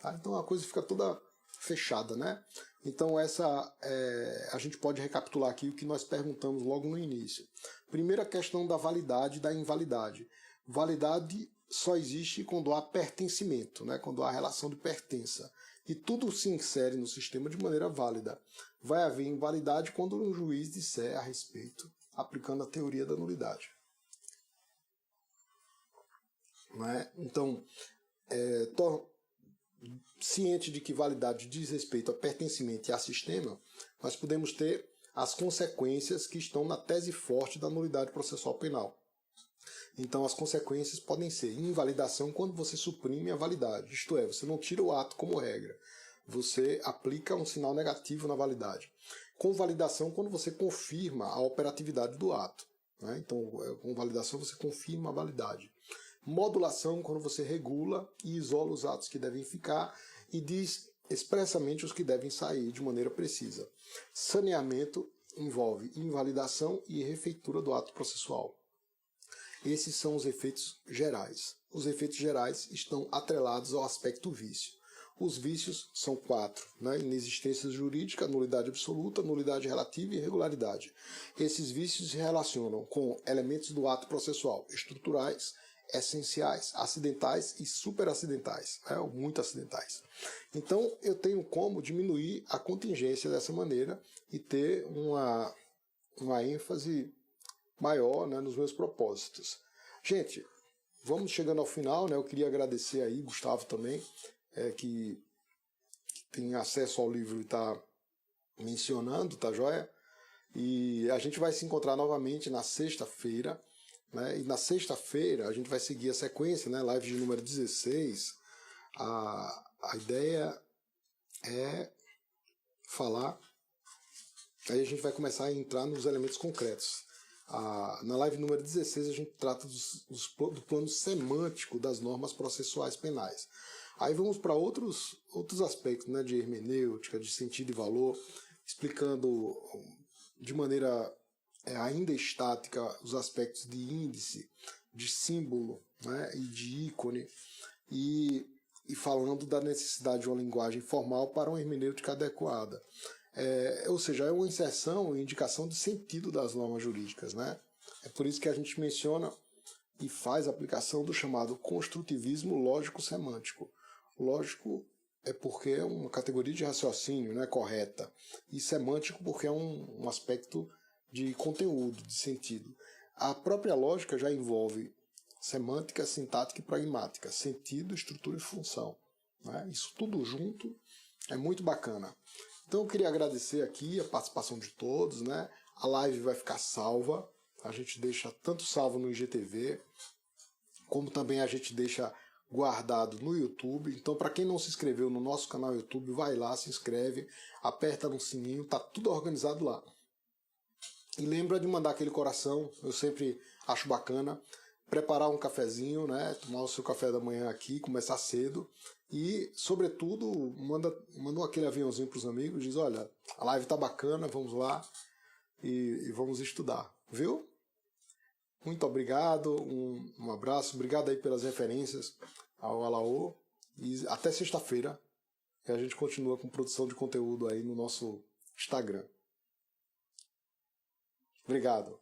Tá? Então a coisa fica toda fechada, né? Então a gente pode recapitular aqui o que nós perguntamos logo no início. Primeira questão da validade e da invalidade. Validade só existe quando há pertencimento, né? Quando há relação de pertença. E tudo se insere no sistema de maneira válida. Vai haver invalidade quando um juiz disser a respeito, aplicando a teoria da nulidade. Né? Então, ciente de que validade diz respeito a pertencimento e a sistema, nós podemos ter as consequências que estão na tese forte da nulidade processual penal. Então as consequências podem ser invalidação quando você suprime a validade, isto é, você não tira o ato como regra, você aplica um sinal negativo na validade. Convalidação quando você confirma a operatividade do ato. Né? Então, com validação você confirma a validade. Modulação quando você regula e isola os atos que devem ficar e diz expressamente os que devem sair de maneira precisa. Saneamento envolve invalidação e refeitura do ato processual. Esses são os efeitos gerais. Os efeitos gerais estão atrelados ao aspecto vício. Os vícios são 4, né? Inexistência jurídica, nulidade absoluta, nulidade relativa e irregularidade. Esses vícios se relacionam com elementos do ato processual estruturais, essenciais, acidentais e superacidentais, né? Ou muito acidentais. Então, eu tenho como diminuir a contingência dessa maneira e ter uma ênfase maior, né, nos meus propósitos. Gente, vamos chegando ao final, né? Eu queria agradecer aí, Gustavo também, que tem acesso ao livro e está mencionando, tá joia? E a gente vai se encontrar novamente na sexta-feira, né? E na sexta-feira a gente vai seguir a sequência, né? Live de número 16. A ideia é falar, aí a gente vai começar a entrar nos elementos concretos. Na live número 16 a gente trata do plano semântico das normas processuais penais. Aí vamos para outros aspectos, né, de hermenêutica, de sentido e valor, explicando de maneira ainda estática os aspectos de índice, de símbolo, né, e de ícone, e falando da necessidade de uma linguagem formal para uma hermenêutica adequada. Ou seja, é uma inserção e indicação de sentido das normas jurídicas, né? É por isso que a gente menciona e faz a aplicação do chamado construtivismo lógico-semântico. Lógico é porque é uma categoria de raciocínio, né, correta, e semântico porque é um aspecto de conteúdo, de sentido. A própria lógica já envolve semântica, sintática e pragmática, sentido, estrutura e função. Né? Isso tudo junto é muito bacana. Então eu queria agradecer aqui a participação de todos, né? A live vai ficar salva, a gente deixa tanto salvo no IGTV, como também a gente deixa guardado no YouTube. Então, para quem não se inscreveu no nosso canal YouTube, vai lá, se inscreve, aperta no sininho, tá tudo organizado lá. E lembra de mandar aquele coração, eu sempre acho bacana, preparar um cafezinho, né? Tomar o seu café da manhã aqui, começar cedo. E, sobretudo, manda aquele aviãozinho para os amigos, diz, olha, a live tá bacana, vamos lá e vamos estudar, viu? Muito obrigado, um abraço, obrigado aí pelas referências ao Alaô e até sexta-feira, que a gente continua com produção de conteúdo aí no nosso Instagram. Obrigado.